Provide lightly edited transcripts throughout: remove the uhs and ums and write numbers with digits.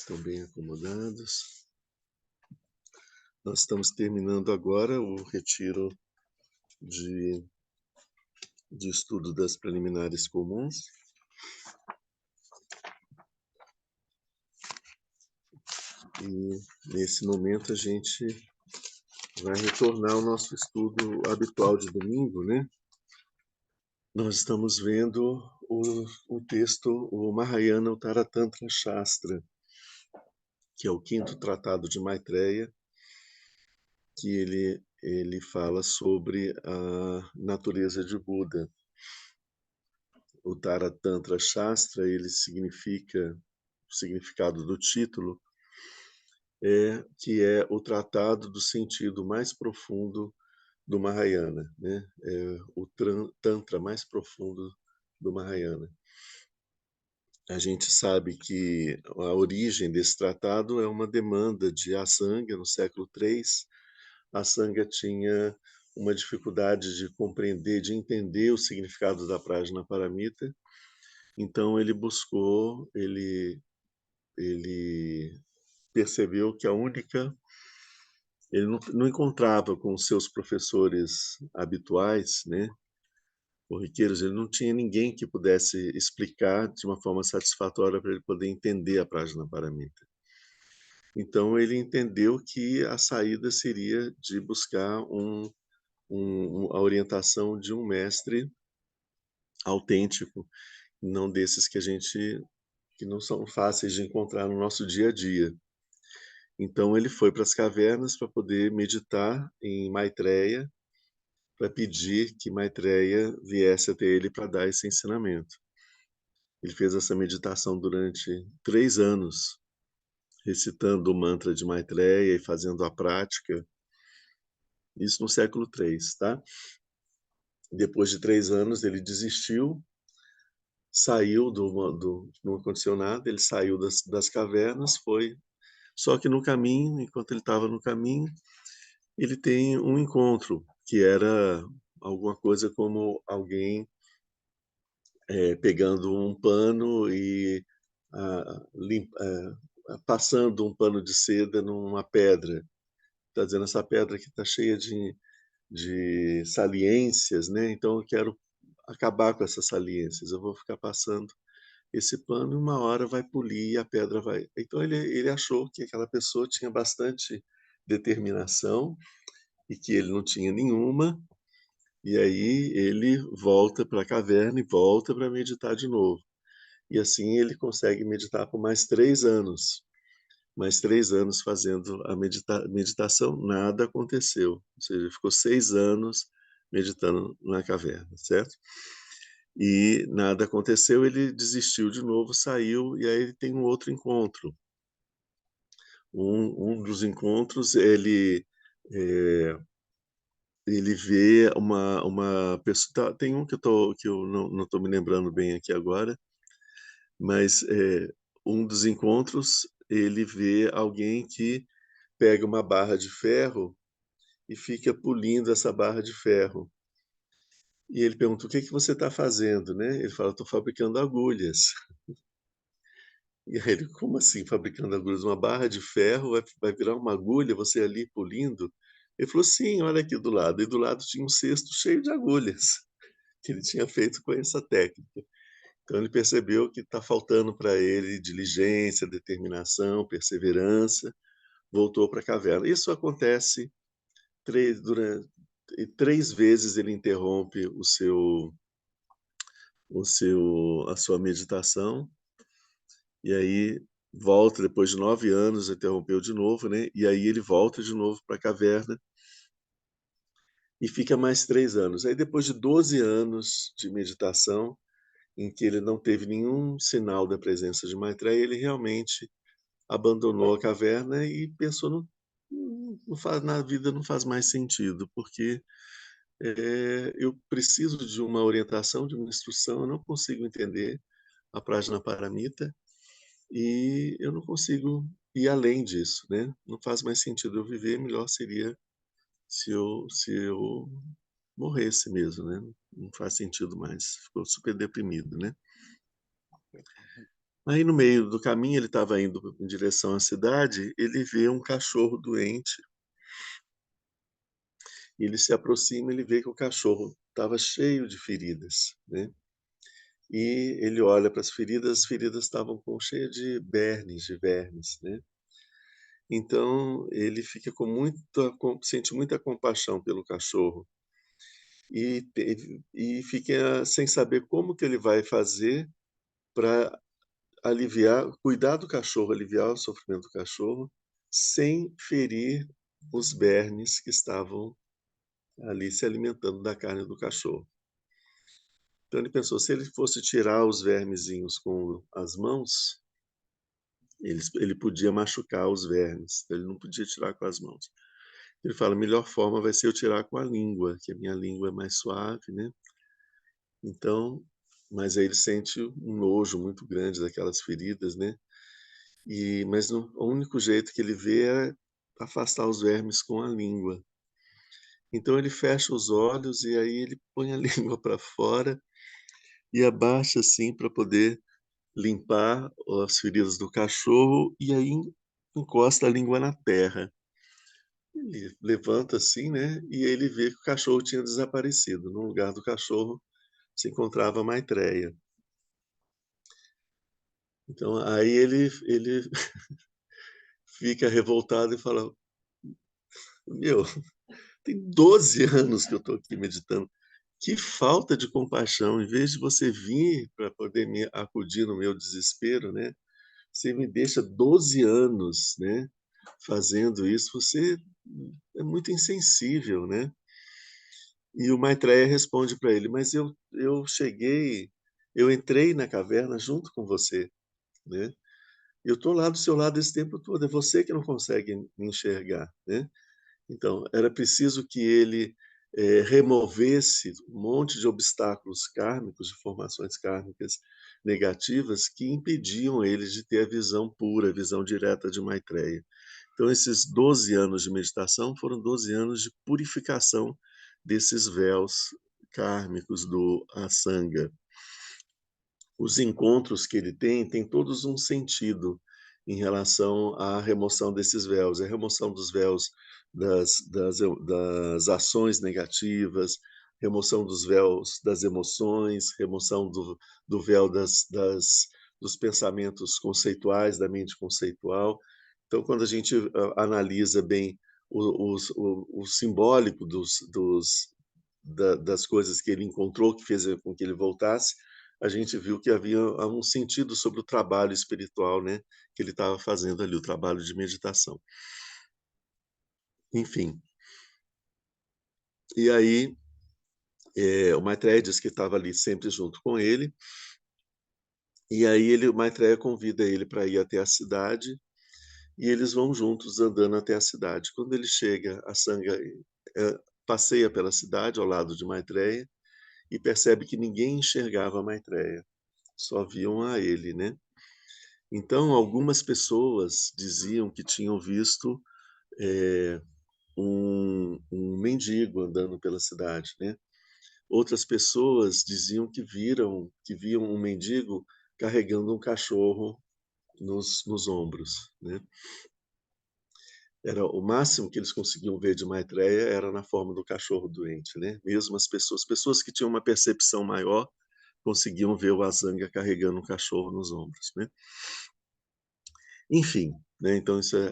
Estão bem acomodados. Nós estamos terminando agora o retiro de estudo das preliminares comuns. E nesse momento a gente vai retornar ao nosso estudo habitual de domingo, né? Nós estamos vendo o texto, o Mahayana Uttaratantra Shastra, que é o quinto tratado de Maitreya, que ele fala sobre a natureza de Buda. O Taratantra Shastra, ele significa, o significado do título é que é o tratado do sentido mais profundo do Mahayana, né? É o Tantra mais profundo do Mahayana. A gente sabe que a origem desse tratado é uma demanda de Asanga no século III. Asanga tinha uma dificuldade de compreender, de entender o significado da Prajnaparamita. Então ele percebeu que ele não encontrava com os seus professores habituais, né, corriqueiros, ele não tinha ninguém que pudesse explicar de uma forma satisfatória para ele poder entender a Prajnaparamita. Então ele entendeu que a saída seria de buscar a orientação de um mestre autêntico, não desses que não são fáceis de encontrar no nosso dia a dia. Então ele foi para as cavernas para poder meditar em Maitreya, para pedir que Maitreya viesse até ele para dar esse ensinamento. Ele fez essa meditação durante 3 anos, recitando o mantra de Maitreya e fazendo a prática. Isso no século III, tá? Depois de 3 anos ele desistiu, saiu não aconteceu nada, ele saiu das cavernas, foi. Só que no caminho, enquanto ele estava no caminho, ele tem um encontro, que era alguma coisa como alguém pegando um pano e passando um pano de seda numa pedra. Está dizendo, essa pedra aqui está cheia de saliências, né? Então eu quero acabar com essas saliências. Eu vou ficar passando esse pano e uma hora vai polir e a pedra vai. Então ele achou que aquela pessoa tinha bastante determinação e que ele não tinha nenhuma. E aí ele volta para a caverna e volta para meditar de novo. E assim ele consegue meditar por mais 3 anos. Mais 3 anos fazendo a meditação, nada aconteceu. Ou seja, ficou 6 anos meditando na caverna, certo? E nada aconteceu, ele desistiu de novo, saiu, e aí ele tem um outro encontro. Um dos encontros, ele vê uma pessoa. Tem um que eu não estou me lembrando bem aqui agora, mas um dos encontros ele vê alguém que pega uma barra de ferro e fica pulindo essa barra de ferro. E ele pergunta: o que você está fazendo, né? Ele fala: estou fabricando agulhas. E aí ele: como assim fabricando agulhas? Uma barra de ferro vai virar uma agulha, você ali pulindo? Ele falou: sim, olha aqui do lado. E do lado tinha um cesto cheio de agulhas que ele tinha feito com essa técnica. Então ele percebeu que está faltando para ele diligência, determinação, perseverança, voltou para a caverna. Isso acontece durante 3 vezes ele interrompe a sua meditação, e aí volta depois de 9 anos, interrompeu de novo, né? E aí ele volta de novo para a caverna e fica mais 3 anos. Aí depois de 12 anos de meditação, em que ele não teve nenhum sinal da presença de Maitreya, ele realmente abandonou a caverna e pensou, na vida não faz mais sentido, porque eu preciso de uma orientação, de uma instrução, eu não consigo entender a Prajnaparamita e eu não consigo ir além disso, né? Não faz mais sentido eu viver, melhor seria se eu morresse mesmo, né? Não faz sentido mais. Ficou super deprimido, né? Aí, no meio do caminho, ele estava indo em direção à cidade, ele vê um cachorro doente, e ele se aproxima, ele vê que o cachorro estava cheio de feridas, né? E ele olha para as feridas estavam cheias de bernes, de vermes, né? Então ele fica sente muita compaixão pelo cachorro e fica sem saber como que ele vai fazer para aliviar, cuidar do cachorro, aliviar o sofrimento do cachorro, sem ferir os bernes que estavam ali se alimentando da carne do cachorro. Então ele pensou, se ele fosse tirar os vermezinhos com as mãos, ele podia machucar os vermes, ele não podia tirar com as mãos. Ele fala, a melhor forma vai ser eu tirar com a língua, que a minha língua é mais suave, né? Então, mas aí ele sente um nojo muito grande daquelas feridas, né? Mas o único jeito que ele vê é afastar os vermes com a língua. Então ele fecha os olhos e aí ele põe a língua para fora e abaixa assim para poder limpar as feridas do cachorro e aí encosta a língua na terra. Ele levanta assim, né? E ele vê que o cachorro tinha desaparecido. No lugar do cachorro se encontrava a Maitreya. Então aí ele fica revoltado e fala: Meu, tem 12 anos que eu estou aqui meditando. Que falta de compaixão. Em vez de você vir para poder me acudir no meu desespero, né? Você me deixa 12 anos, né? Fazendo isso. Você é muito insensível, né? E o Maitreya responde para ele: Mas eu entrei na caverna junto com você, né? Eu estou lá do seu lado esse tempo todo. É você que não consegue me enxergar, né? Então, era preciso que ele removesse um monte de obstáculos kármicos, de formações kármicas negativas que impediam ele de ter a visão pura, a visão direta de Maitreya. Então, esses 12 anos de meditação foram 12 anos de purificação desses véus kármicos do Asanga. Os encontros que ele tem todos um sentido em relação à remoção desses véus, a remoção dos véus das ações negativas, remoção dos véus das emoções, remoção do véu dos pensamentos conceituais, da mente conceitual. Então, quando a gente analisa bem o simbólico das coisas que ele encontrou, que fez com que ele voltasse, a gente viu que havia um sentido sobre o trabalho espiritual, né, que ele estava fazendo ali, o trabalho de meditação. Enfim, e aí o Maitreya diz que estava ali sempre junto com ele, e aí o Maitreya convida ele para ir até a cidade, e eles vão juntos andando até a cidade. Quando ele chega, a Sangha passeia pela cidade ao lado de Maitreya e percebe que ninguém enxergava Maitreya, só viam a ele, né? Então, algumas pessoas diziam que tinham visto é, um mendigo andando pela cidade, né? Outras pessoas diziam que viam um mendigo carregando um cachorro nos ombros, né? Era o máximo que eles conseguiam ver de Maitreya era na forma do cachorro doente, né? Mesmo pessoas que tinham uma percepção maior, conseguiam ver o Asanga carregando um cachorro nos ombros, né? Enfim, né? Então isso é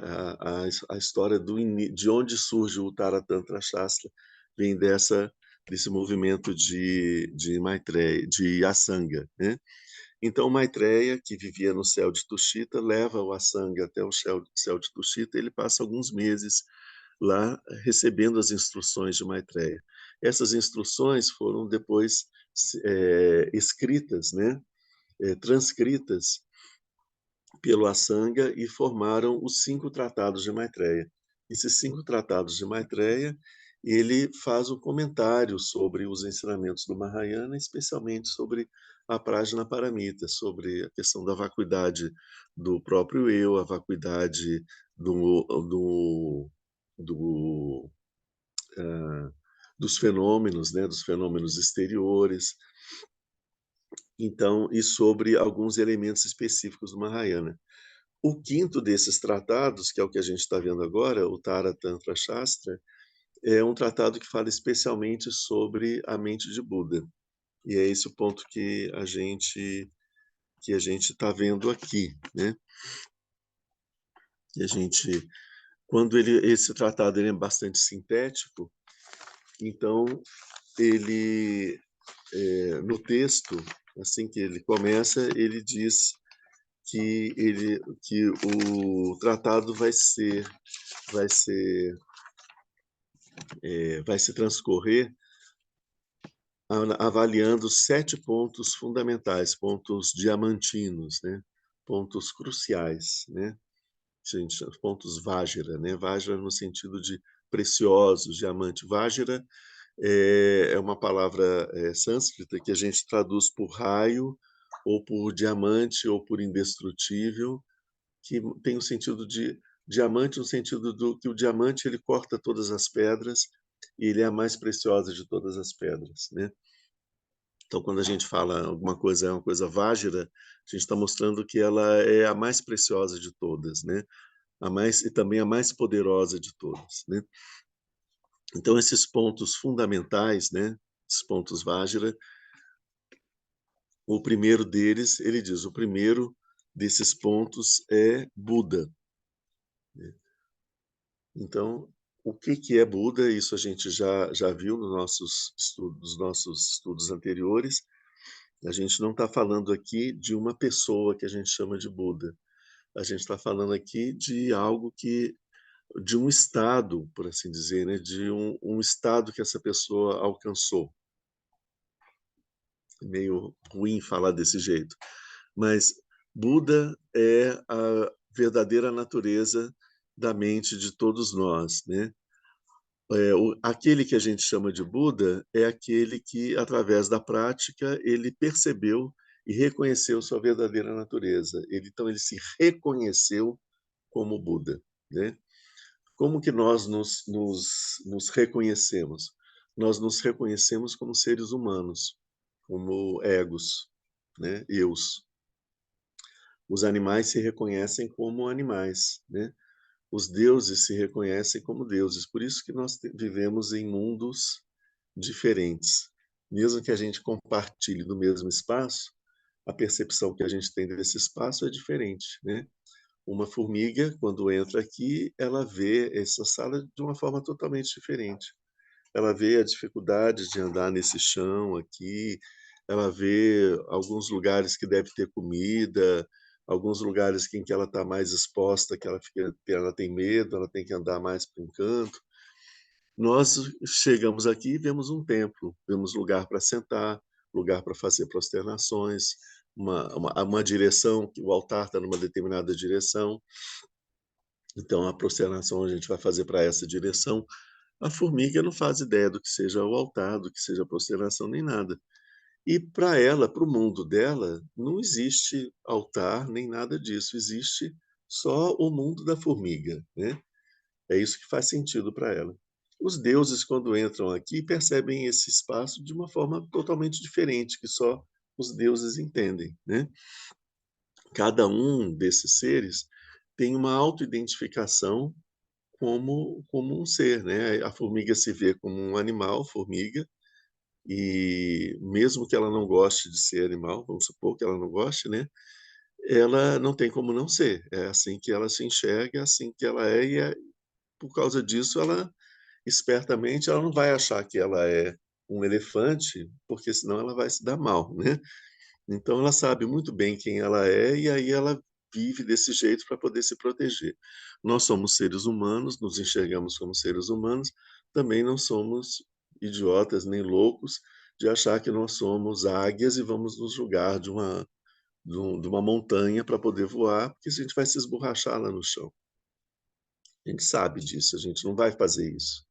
a história de onde surge o Taratantra Shastra, vem desse movimento de Maitreya, de Asanga, né? Então Maitreya, que vivia no céu de Tushita, leva o Asanga até o céu de Tushita, e ele passa alguns meses lá recebendo as instruções de Maitreya. Essas instruções foram depois escritas, né? Transcritas pelo Asanga e formaram os 5 tratados de Maitreya. Esses 5 tratados de Maitreya, ele faz um comentário sobre os ensinamentos do Mahayana, especialmente sobre a Prajnaparamita, sobre a questão da vacuidade do próprio eu, a vacuidade do, do, dos fenômenos, né, dos fenômenos exteriores, Então, e sobre alguns elementos específicos do Mahayana. O quinto desses tratados, que é o que a gente está vendo agora, o Tara Tantra Shastra, é um tratado que fala especialmente sobre a mente de Buda. E é esse o ponto que a gente está vendo aqui, né? E a gente, quando esse tratado ele é bastante sintético, então ele no texto, assim que ele começa, ele diz que o tratado vai se transcorrer avaliando 7 pontos fundamentais, pontos diamantinos, né? Pontos cruciais, né? Gente, pontos Vajra, né? Vajra no sentido de preciosos, diamante. Vajra é uma palavra sânscrita que a gente traduz por raio, ou por diamante, ou por indestrutível, que tem o sentido de diamante, no sentido do que o diamante ele corta todas as pedras e ele é a mais preciosa de todas as pedras, né? Então, quando a gente fala alguma coisa é uma coisa Vajra, a gente está mostrando que ela é a mais preciosa de todas, né? A mais e também a mais poderosa de todas, né? Então, esses pontos fundamentais, né? Esses pontos Vajra, o primeiro deles, ele diz, o primeiro desses pontos é Buda, né? Então, o que que é Buda? Isso a gente já viu nos nossos estudos anteriores. A gente não está falando aqui de uma pessoa que a gente chama de Buda. A gente está falando aqui de algo de um estado, por assim dizer, né? De um estado que essa pessoa alcançou. É meio ruim falar desse jeito, mas Buda é a verdadeira natureza da mente de todos nós, né? Aquele que a gente chama de Buda é aquele que, através da prática, ele percebeu e reconheceu sua verdadeira natureza. Então, ele se reconheceu como Buda, né? Como que nós nos reconhecemos? Nós nos reconhecemos como seres humanos, como egos, né? Eus. Os animais se reconhecem como animais, né? Os deuses se reconhecem como deuses. Por isso que nós vivemos em mundos diferentes. Mesmo que a gente compartilhe do mesmo espaço, a percepção que a gente tem desse espaço é diferente, né? Uma formiga, quando entra aqui, ela vê essa sala de uma forma totalmente diferente. Ela vê a dificuldade de andar nesse chão aqui, ela vê alguns lugares que deve ter comida, alguns lugares em que ela está mais exposta, que ela tem medo, ela tem que andar mais para um canto. Nós chegamos aqui e vemos um templo, vemos lugar para sentar, lugar para fazer prosternações, uma direção, que o altar está numa determinada direção, então a prosternação a gente vai fazer para essa direção. A formiga não faz ideia do que seja o altar, do que seja a prosternação, nem nada. E para ela, para o mundo dela, não existe altar nem nada disso, existe só o mundo da formiga, né? É isso que faz sentido para ela. Os deuses, quando entram aqui, percebem esse espaço de uma forma totalmente diferente, que só os deuses entendem, né? Cada um desses seres tem uma autoidentificação como um ser, né? A formiga se vê como um animal, formiga, e mesmo que ela não goste de ser animal, vamos supor que ela não goste, né? Ela não tem como não ser. É assim que ela se enxerga, é assim que ela é, e por causa disso ela espertamente ela não vai achar que ela é um elefante, porque senão ela vai se dar mal, né? Então ela sabe muito bem quem ela é e aí ela vive desse jeito para poder se proteger. Nós somos seres humanos, nos enxergamos como seres humanos, também não somos idiotas nem loucos de achar que nós somos águias e vamos nos julgar de uma montanha para poder voar, porque a gente vai se esborrachar lá no chão. A gente sabe disso, a gente não vai fazer isso.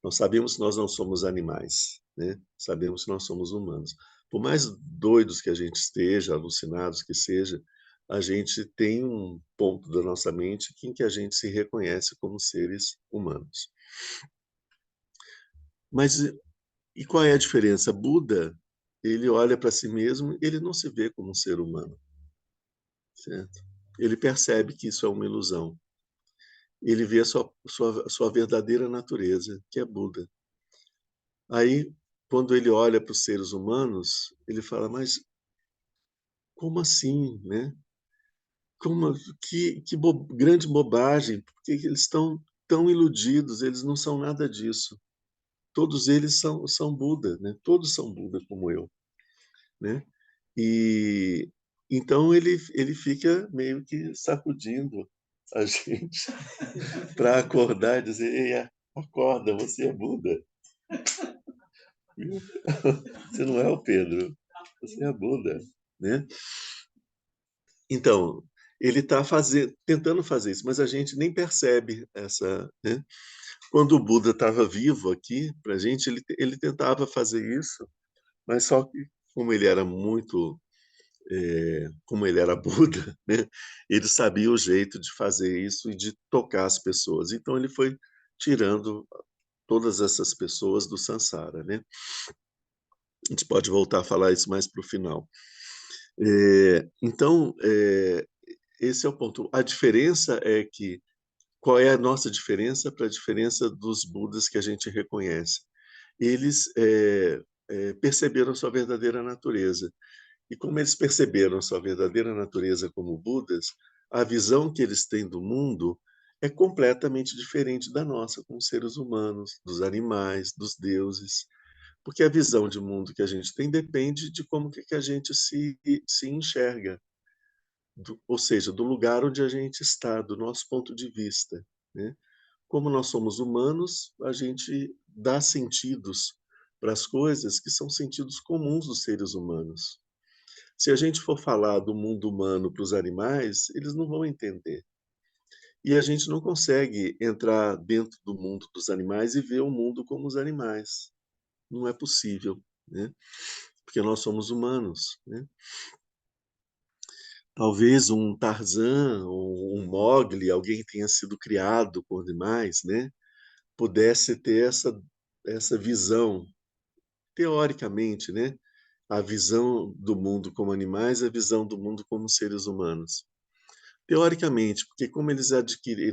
Nós sabemos que nós não somos animais, né? Sabemos que nós somos humanos. Por mais doidos que a gente esteja, alucinados que seja, a gente tem um ponto da nossa mente em que a gente se reconhece como seres humanos. Mas e qual é a diferença? Buda, ele olha para si mesmo, ele não se vê como um ser humano, certo? Ele percebe que isso é uma ilusão. Ele vê a sua verdadeira natureza, que é Buda. Aí, quando ele olha para os seres humanos, ele fala, mas como assim, né? Como, grande bobagem, por que eles estão tão iludidos? Eles não são nada disso. Todos eles são Buda, né? Todos são Buda como eu, né? E então ele fica meio que sacudindo a gente para acordar e dizer, ei, acorda, você é Buda. Você não é o Pedro, você é Buda, né? Então, ele está tentando fazer isso, mas a gente nem percebe essa, né? Quando o Buda estava vivo aqui, para a gente, ele tentava fazer isso, mas só que, como ele era muito, como ele era Buda, né? Ele sabia o jeito de fazer isso e de tocar as pessoas. Então, ele foi tirando todas essas pessoas do Sansara, né? A gente pode voltar a falar isso mais para o final. Então, esse é o ponto. A diferença é que qual é a nossa diferença para a diferença dos Budas que a gente reconhece? Eles perceberam sua verdadeira natureza. E como eles perceberam sua verdadeira natureza como Budas, a visão que eles têm do mundo é completamente diferente da nossa, como seres humanos, dos animais, dos deuses. Porque a visão de mundo que a gente tem depende de como que a gente se enxerga, ou seja, do lugar onde a gente está, do nosso ponto de vista, né? Como nós somos humanos, a gente dá sentidos para as coisas que são sentidos comuns dos seres humanos. Se a gente for falar do mundo humano para os animais, eles não vão entender. E a gente não consegue entrar dentro do mundo dos animais e ver o mundo como os animais. Não é possível, né? Porque nós somos humanos, né? Talvez um Tarzan ou um Mowgli, alguém que tenha sido criado por animais, né? Pudesse ter essa visão, teoricamente, né? A visão do mundo como animais, a visão do mundo como seres humanos. Teoricamente, porque como eles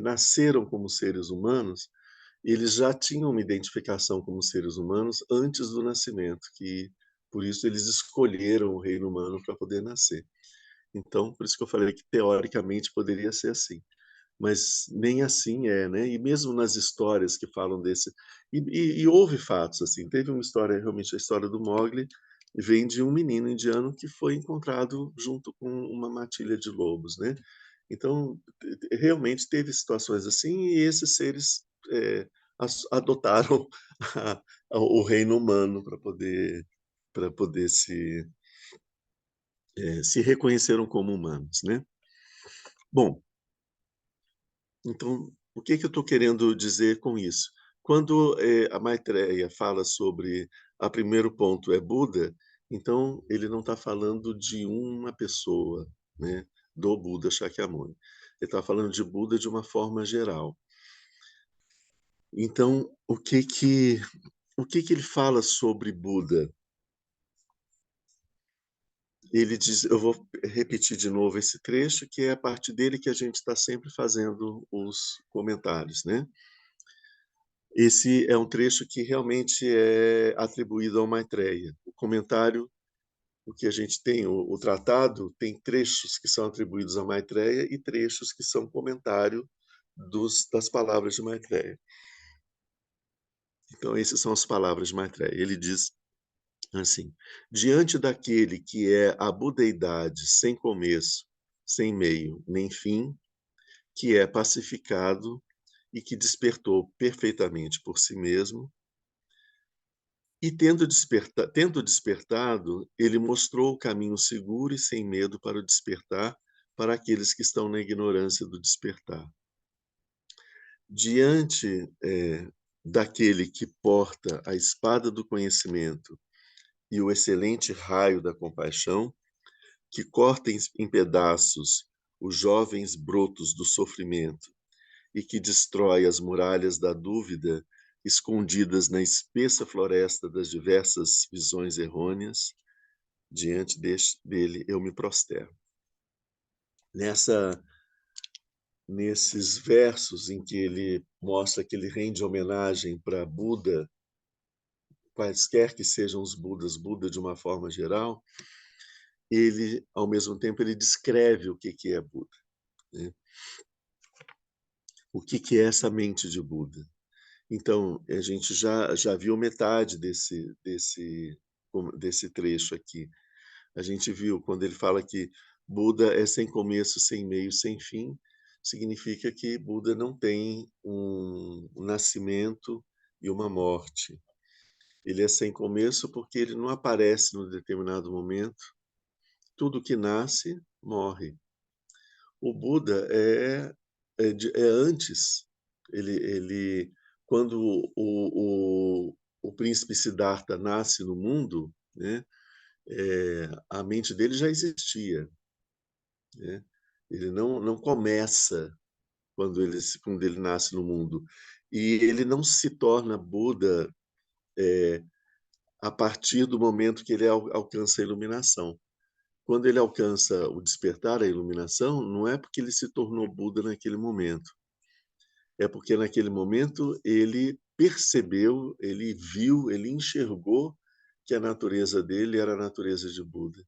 nasceram como seres humanos, eles já tinham uma identificação como seres humanos antes do nascimento, que por isso eles escolheram o reino humano para poder nascer. Então, por isso que eu falei que teoricamente poderia ser assim, mas nem assim é, né? E mesmo nas histórias que falam desse, e houve fatos assim. Teve uma história, realmente a história do Mowgli vem de um menino indiano que foi encontrado junto com uma matilha de lobos, né? Então, realmente teve situações assim e esses seres adotaram o reino humano para poder se reconheceram como humanos, né? Bom, então, o que que eu estou querendo dizer com isso? Quando a Maitreya fala sobre o primeiro ponto é Buda, então ele não está falando de uma pessoa, né, do Buda Shakyamuni. Ele está falando de Buda de uma forma geral. Então, o que que ele fala sobre Buda? Ele diz, eu vou repetir de novo esse trecho, que é a parte dele que a gente está sempre fazendo os comentários, né? Esse é um trecho que realmente é atribuído ao Maitreya. O comentário, o que a gente tem, o tratado, tem trechos que são atribuídos a Maitreya e trechos que são comentário das palavras de Maitreya. Então, essas são as palavras de Maitreya. Ele diz assim: diante daquele que é a budeidade sem começo, sem meio, nem fim, que é pacificado e que despertou perfeitamente por si mesmo, e tendo despertado, ele mostrou o caminho seguro e sem medo para o despertar, para aqueles que estão na ignorância do despertar. Diante daquele que porta a espada do conhecimento e o excelente raio da compaixão, que corta em pedaços os jovens brotos do sofrimento e que destrói as muralhas da dúvida escondidas na espessa floresta das diversas visões errôneas, diante dele eu me prosterno. Nessa Nesses versos em que ele mostra que ele rende homenagem para Buda, quaisquer que sejam os Budas, Buda de uma forma geral, ele, ao mesmo tempo, ele descreve o que é Buda, né? O que é essa mente de Buda. Então, a gente já viu metade desse trecho aqui. A gente viu quando ele fala que Buda é sem começo, sem meio, sem fim, significa que Buda não tem um nascimento e uma morte. Ele é sem começo porque ele não aparece num determinado momento. Tudo que nasce, morre. O Buda é antes. Quando o príncipe Siddhartha nasce no mundo, né, a mente dele já existia, né? Ele não começa quando ele nasce no mundo. E ele não se torna Buda a partir do momento que ele alcança a iluminação. Quando ele alcança o despertar, a iluminação, não é porque ele se tornou Buda naquele momento. É porque naquele momento ele percebeu, ele viu, ele enxergou que a natureza dele era a natureza de Buda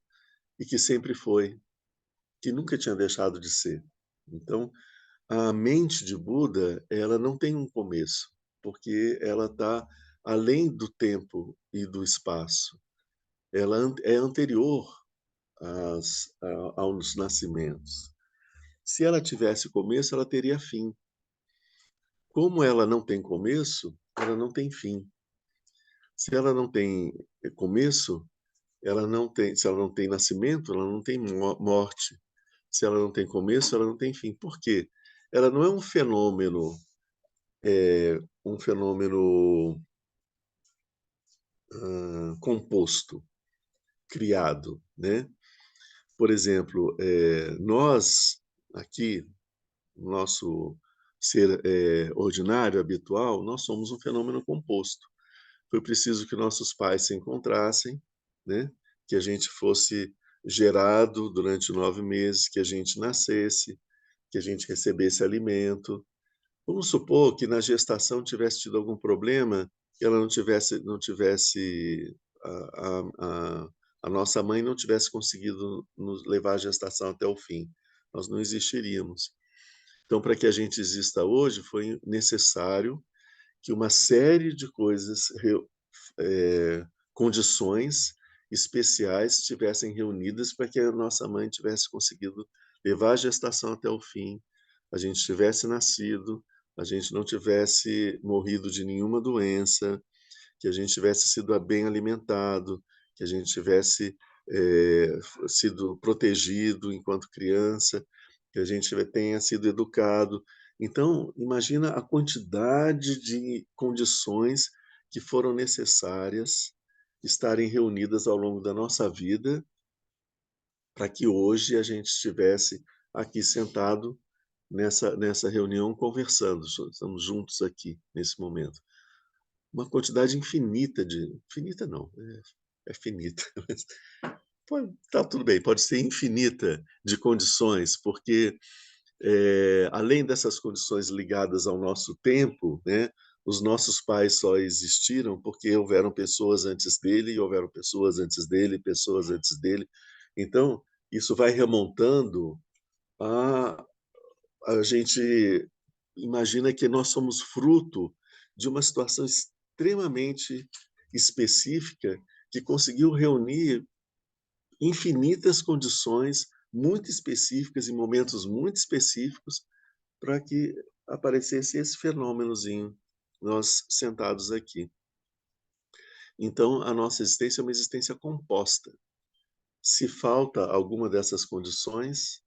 e que sempre foi, que nunca tinha deixado de ser. Então, a mente de Buda, ela não tem um começo, porque ela está além do tempo e do espaço. Ela é anterior aos nascimentos. Se ela tivesse começo, ela teria fim. Como ela não tem começo, ela não tem fim. Se ela não tem começo, se ela não tem nascimento, ela não tem morte. Se ela não tem começo, ela não tem fim. Por quê? Ela não é um fenômeno composto, criado, né? Por exemplo, nós aqui, nosso ser ordinário, habitual, nós somos um fenômeno composto. Foi preciso que nossos pais se encontrassem, né? Que a gente fosse gerado durante 9 meses, que a gente nascesse, que a gente recebesse alimento. Vamos supor que na gestação tivesse tido algum problema, que ela não tivesse a nossa mãe não tivesse conseguido nos levar a gestação até o fim. Nós não existiríamos. Então, para que a gente exista hoje, foi necessário que uma série de condições especiais estivessem reunidas para que a nossa mãe tivesse conseguido levar a gestação até o fim, a gente tivesse nascido, a gente não tivesse morrido de nenhuma doença, que a gente tivesse sido bem alimentado, que a gente tivesse sido protegido enquanto criança, que a gente tenha sido educado. Então, imagina a quantidade de condições que foram necessárias estarem reunidas ao longo da nossa vida para que hoje a gente estivesse aqui sentado nessa reunião conversando. Estamos juntos aqui nesse momento. Uma quantidade infinita não, é finita, mas tá tudo bem, pode ser infinita de condições, porque além dessas condições ligadas ao nosso tempo, né, os nossos pais só existiram porque houveram pessoas antes dele, e houveram pessoas antes dele, pessoas antes dele. Então, isso vai remontando a a gente imagina que nós somos fruto de uma situação extremamente específica que conseguiu reunir infinitas condições muito específicas em momentos muito específicos para que aparecesse esse fenômenozinho, nós sentados aqui. Então, a nossa existência é uma existência composta. Se falta alguma dessas condições,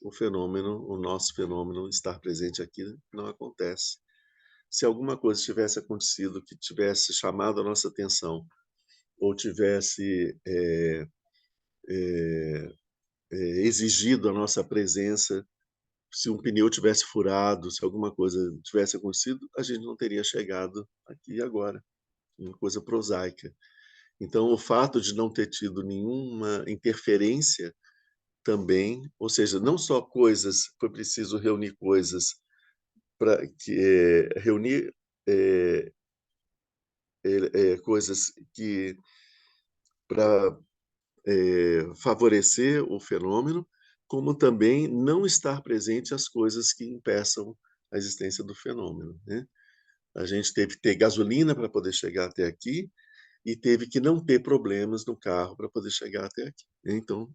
o nosso fenômeno estar presente aqui não acontece. Se alguma coisa tivesse acontecido que tivesse chamado a nossa atenção ou tivesse exigido a nossa presença, se um pneu tivesse furado, se alguma coisa tivesse acontecido, a gente não teria chegado aqui agora. Uma coisa prosaica. Então, o fato de não ter tido nenhuma interferência também, ou seja, não só coisas, foi preciso reunir coisas para que reunir é, coisas que para favorecer o fenômeno, como também não estar presente as coisas que impeçam a existência do fenômeno, né? A gente teve que ter gasolina para poder chegar até aqui e teve que não ter problemas no carro para poder chegar até aqui, né? Então,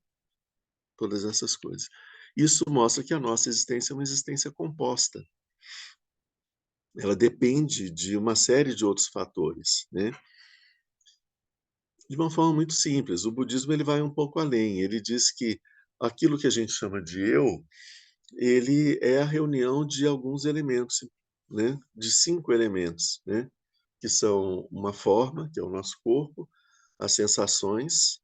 todas essas coisas. Isso mostra que a nossa existência é uma existência composta. Ela depende de uma série de outros fatores, né? De uma forma muito simples, o budismo ele vai um pouco além. Ele diz que aquilo que a gente chama de eu, ele é a reunião de alguns elementos, né? De 5 elementos, né? Que são uma forma, que é o nosso corpo, as sensações,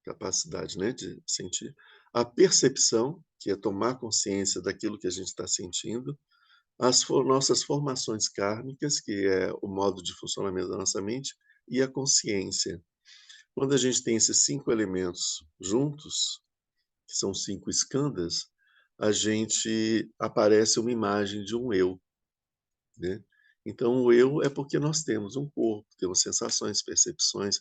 capacidade, né, de sentir, a percepção, que é tomar consciência daquilo que a gente está sentindo, nossas formações kármicas, que é o modo de funcionamento da nossa mente, e a consciência. Quando a gente tem esses 5 elementos juntos, que são 5 skandhas, a gente aparece uma imagem de um eu, né? Então, o eu é porque nós temos um corpo, temos sensações, percepções,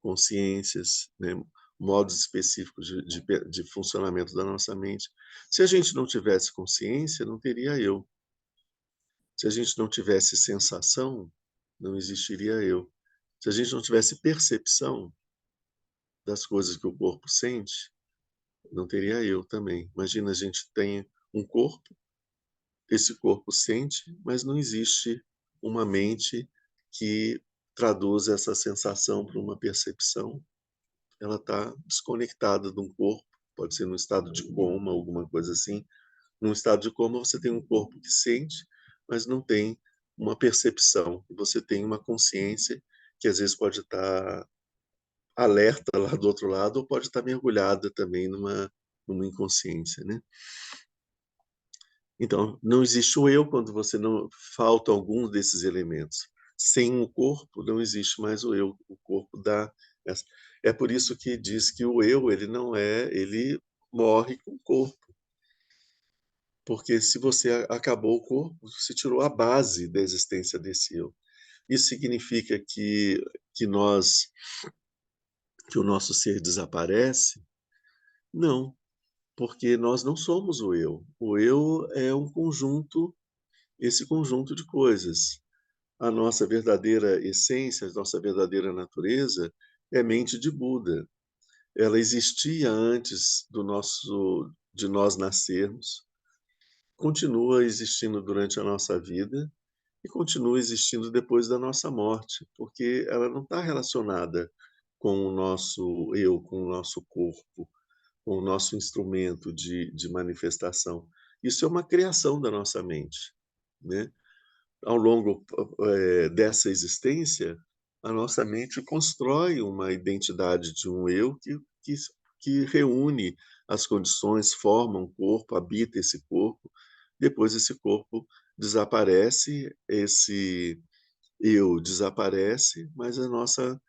consciências, né? Modos específicos de funcionamento da nossa mente. Se a gente não tivesse consciência, não teria eu. Se a gente não tivesse sensação, não existiria eu. Se a gente não tivesse percepção das coisas que o corpo sente, não teria eu também. Imagina, a gente tem um corpo, esse corpo sente, mas não existe uma mente que traduz essa sensação para uma percepção. Ela está desconectada de um corpo, pode ser num estado de coma, alguma coisa assim. Num estado de coma, você tem um corpo que sente, mas não tem uma percepção. Você tem uma consciência que às vezes pode estar alerta lá do outro lado ou pode estar mergulhada também numa inconsciência, né? Então, não existe o eu quando você não falta algum desses elementos. Sem o corpo, não existe mais o eu. O corpo dá essa. É por isso que diz que o eu, ele não é, ele morre com o corpo. Porque se você acabou o corpo, você tirou a base da existência desse eu. Isso significa que nós, que o nosso ser desaparece? Não, porque nós não somos o eu. O eu é um conjunto, esse conjunto de coisas. A nossa verdadeira essência, a nossa verdadeira natureza é mente de Buda. Ela existia antes de nós nascermos, continua existindo durante a nossa vida e continua existindo depois da nossa morte, porque ela não está relacionada com o nosso eu, com o nosso corpo, com o nosso instrumento de manifestação. Isso é uma criação da nossa mente, né? Ao longo dessa existência, a nossa mente constrói uma identidade de um eu que reúne as condições, forma um corpo, habita esse corpo. Depois, esse corpo desaparece, esse eu desaparece, mas a nossa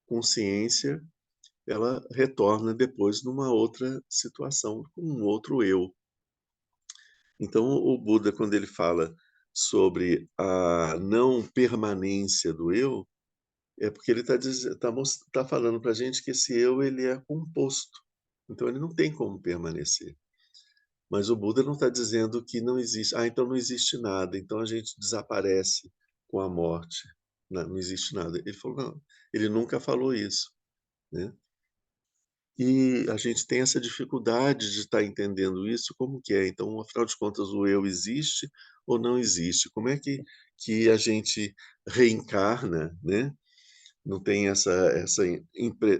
consciência ela retorna depois numa outra situação, com um outro eu. Então, o Buda, quando ele fala sobre a não permanência do eu, é porque ele está falando para a gente que esse eu ele é composto. Então, ele não tem como permanecer. Mas o Buda não está dizendo que não existe. Ah, então não existe nada. Então a gente desaparece com a morte. Não, não existe nada. Ele falou, não. Ele nunca falou isso, né? E a gente tem essa dificuldade de estar entendendo isso, como que é. Então, afinal de contas, o eu existe ou não existe? Como é que a gente reencarna, né? Não tem essa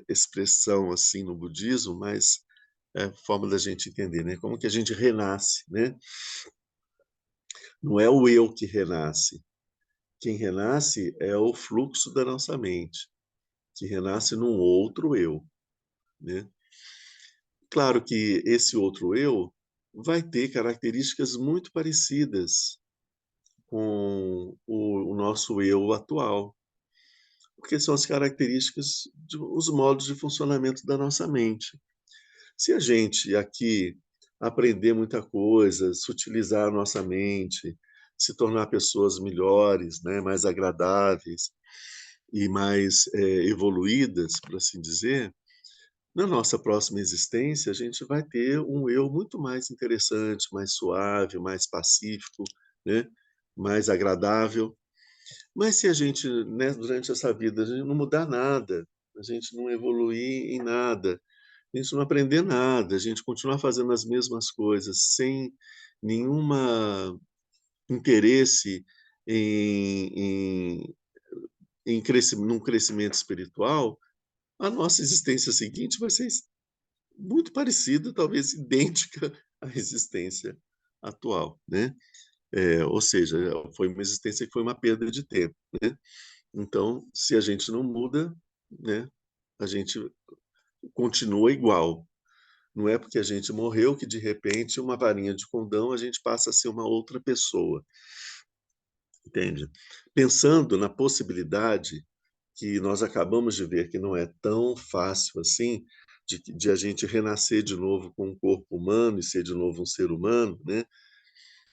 expressão assim no budismo, mas é forma da gente entender, né? Como que a gente renasce, né? Não é o eu que renasce. Quem renasce é o fluxo da nossa mente, que renasce num outro eu, né? Claro que esse outro eu vai ter características muito parecidas com o nosso eu atual. porque são as características, os modos de funcionamento da nossa mente. Se a gente aqui aprender muita coisa, sutilizar a nossa mente, se tornar pessoas melhores, né, mais agradáveis e mais evoluídas, por assim dizer, na nossa próxima existência a gente vai ter um eu muito mais interessante, mais suave, mais pacífico, né, mais agradável. Mas se a gente, né, durante essa vida, a gente não mudar nada, a gente não evoluir em nada, a gente não aprender nada, a gente continuar fazendo as mesmas coisas sem nenhuma interesse em, em, num crescimento espiritual, a nossa existência seguinte vai ser muito parecida, talvez idêntica à existência atual, né? Ou seja, foi uma existência que foi uma perda de tempo, né? Então, se a gente não muda, né, a gente continua igual. Não é porque a gente morreu que, de repente, uma varinha de condão, a gente passa a ser uma outra pessoa, entende? Pensando na possibilidade que nós acabamos de ver que não é tão fácil assim, de a gente renascer de novo com um corpo humano e ser de novo um ser humano, né?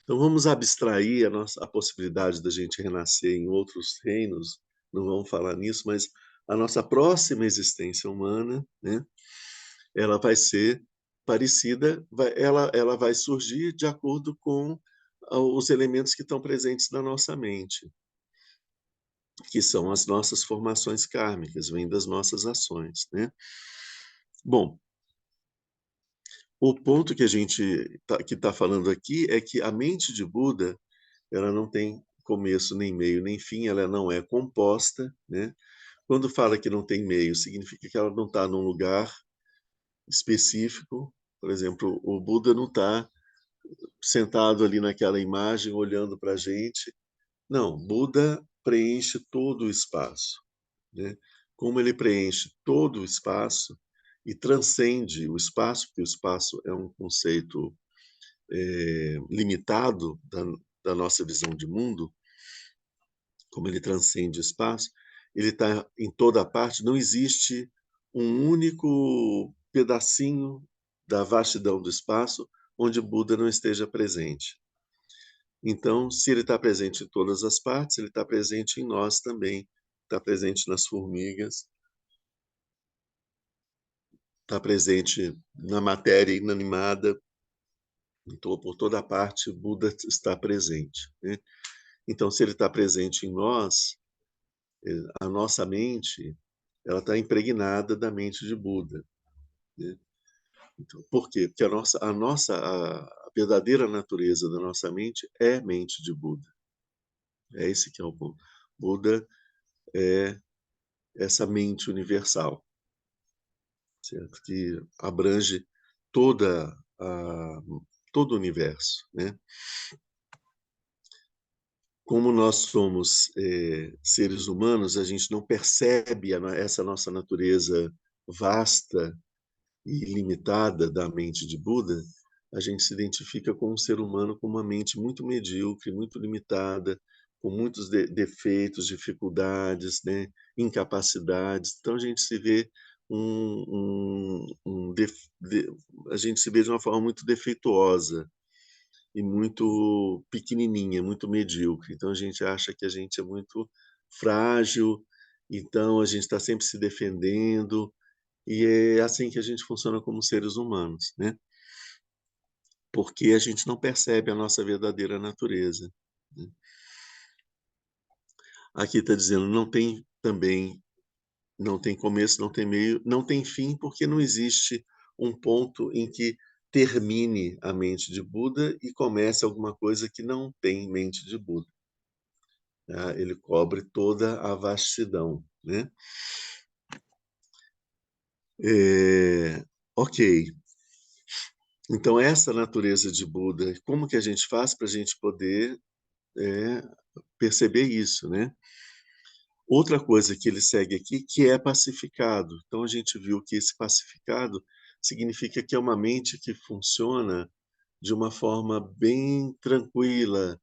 Então vamos abstrair a possibilidade da gente renascer em outros reinos, não vamos falar nisso, mas a nossa próxima existência humana, né? Ela vai ser parecida, ela vai surgir de acordo com os elementos que estão presentes na nossa mente, que são as nossas formações kármicas, vêm das nossas ações, né? Bom, o ponto que a gente que está falando aqui é que a mente de Buda ela não tem começo, nem meio, nem fim, ela não é composta, né? Quando fala que não tem meio, significa que ela não está num lugar específico. Por exemplo, o Buda não está sentado ali naquela imagem olhando para a gente. Não, Buda preenche todo o espaço, né? Como ele preenche todo o espaço e transcende o espaço, porque o espaço é um conceito limitado da nossa visão de mundo, como ele transcende o espaço, ele está em toda parte, não existe um único pedacinho da vastidão do espaço onde Buda não esteja presente. Então, se ele está presente em todas as partes, ele está presente em nós também, está presente nas formigas, está presente na matéria inanimada, então, por toda parte, Buda está presente, né? Então, se ele está presente em nós, a nossa mente ela está impregnada da mente de Buda, né? Então, por quê? Porque a verdadeira natureza da nossa mente é mente de Buda. É esse que é o ponto. Buda é essa mente universal, certo? Que abrange toda a, todo o universo, né? Como nós somos seres humanos, a gente não percebe essa nossa natureza vasta e limitada da mente de Buda, a gente se identifica com um ser humano com uma mente muito medíocre, muito limitada, com muitos defeitos, dificuldades, né, incapacidades. Então a gente se vê a gente se vê de uma forma muito defeituosa e muito pequenininha, muito medíocre. Então a gente acha que a gente é muito frágil, então a gente está sempre se defendendo, e é assim que a gente funciona como seres humanos, né? Porque a gente não percebe a nossa verdadeira natureza, né? Aqui está dizendo, não tem também, não tem começo, não tem meio, não tem fim, porque não existe um ponto em que termine a mente de Buda e comece alguma coisa que não tem mente de Buda, tá? Ele cobre toda a vastidão, né? Ok. Então, essa natureza de Buda, como que a gente faz para a gente poder é, perceber isso, né? Outra coisa que ele segue aqui, que é pacificado. Então, a gente viu que esse pacificado significa que é uma mente que funciona de uma forma bem tranquila,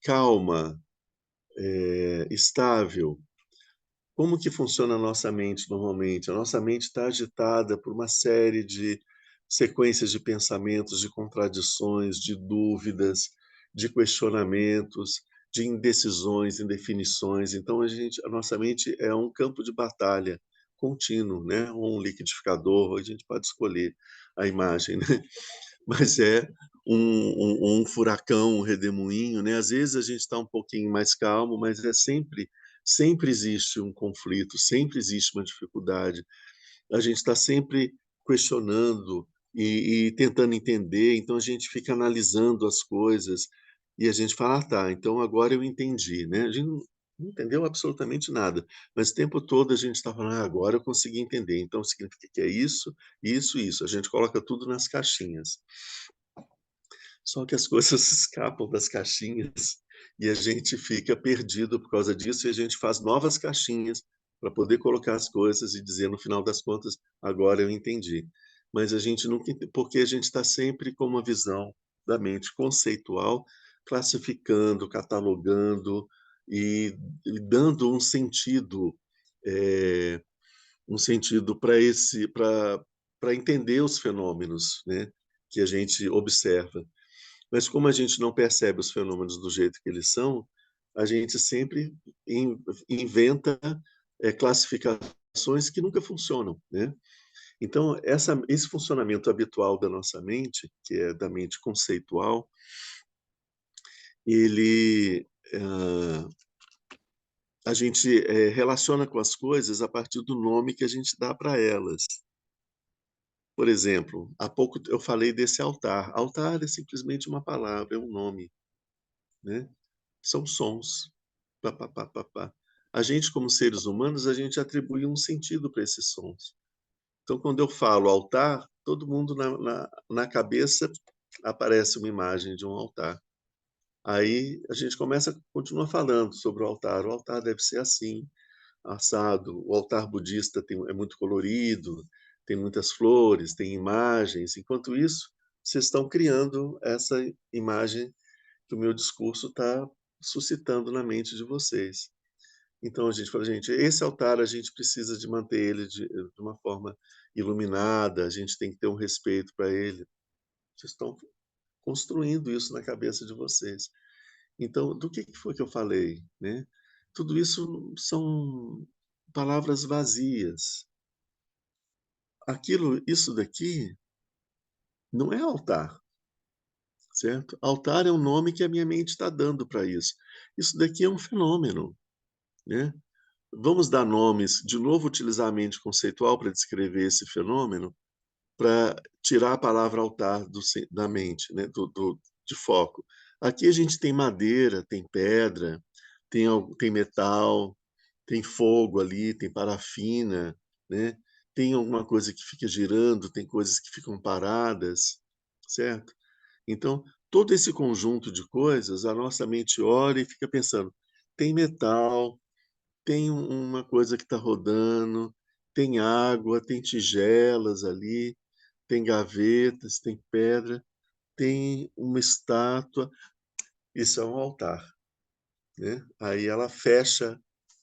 calma, estável. como que funciona a nossa mente normalmente? A nossa mente está agitada por uma série de sequências de pensamentos, de contradições, de dúvidas, de questionamentos, de indecisões, indefinições. Então a nossa mente é um campo de batalha contínuo, né? Ou um liquidificador, a gente pode escolher a imagem, né? Mas é um furacão, um redemoinho, né? Às vezes a gente está um pouquinho mais calmo, mas é sempre existe um conflito, sempre existe uma dificuldade. A gente está sempre questionando e tentando entender, então a gente fica analisando as coisas e a gente fala, ah, tá, então agora eu entendi, né? A gente não entendeu absolutamente nada, mas o tempo todo a gente está falando, ah, agora eu consegui entender, então significa que é isso, isso, isso. A gente coloca tudo nas caixinhas. Só que as coisas escapam das caixinhas e a gente fica perdido por causa disso e a gente faz novas caixinhas para poder colocar as coisas e dizer no final das contas, agora eu entendi. Mas a gente nunca, porque a gente está sempre com uma visão da mente conceitual, classificando, catalogando e dando um sentido para entender os fenômenos, né, que a gente observa. Mas como a gente não percebe os fenômenos do jeito que eles são, a gente sempre inventa classificações que nunca funcionam, né? Então, esse funcionamento habitual da nossa mente, que é da mente conceitual, ele a gente relaciona com as coisas a partir do nome que a gente dá para elas. Por exemplo, há pouco eu falei desse altar. Altar é simplesmente uma palavra, é um nome, né? São sons. Pá, pá, pá, pá, pá. A gente, como seres humanos, a gente atribui um sentido para esses sons. Então, quando eu falo altar, todo mundo na cabeça aparece uma imagem de um altar. Aí a gente continua falando sobre o altar. O altar deve ser assim, assado. O altar budista é muito colorido, tem muitas flores, tem imagens. Enquanto isso, vocês estão criando essa imagem que o meu discurso está suscitando na mente de vocês. Então a gente fala, gente, esse altar a gente precisa de manter ele de uma forma iluminada, a gente tem que ter um respeito para ele. Vocês estão construindo isso na cabeça de vocês. Então, do que foi que eu falei, né? Tudo isso são palavras vazias. Isso daqui não é altar, certo? Altar é um nome que a minha mente está dando para isso. Isso daqui é um fenômeno, né? Vamos dar nomes, de novo utilizar a mente conceitual para descrever esse fenômeno, para tirar a palavra altar da mente, né? De foco. Aqui a gente tem madeira, tem pedra, tem metal, tem fogo ali, tem parafina, né? Tem alguma coisa que fica girando, tem coisas que ficam paradas, certo? Então, todo esse conjunto de coisas, a nossa mente olha e fica pensando: tem metal, tem uma coisa que está rodando, tem água, tem tigelas ali, tem gavetas, tem pedra, tem uma estátua. Isso é um altar, né? Aí ela fecha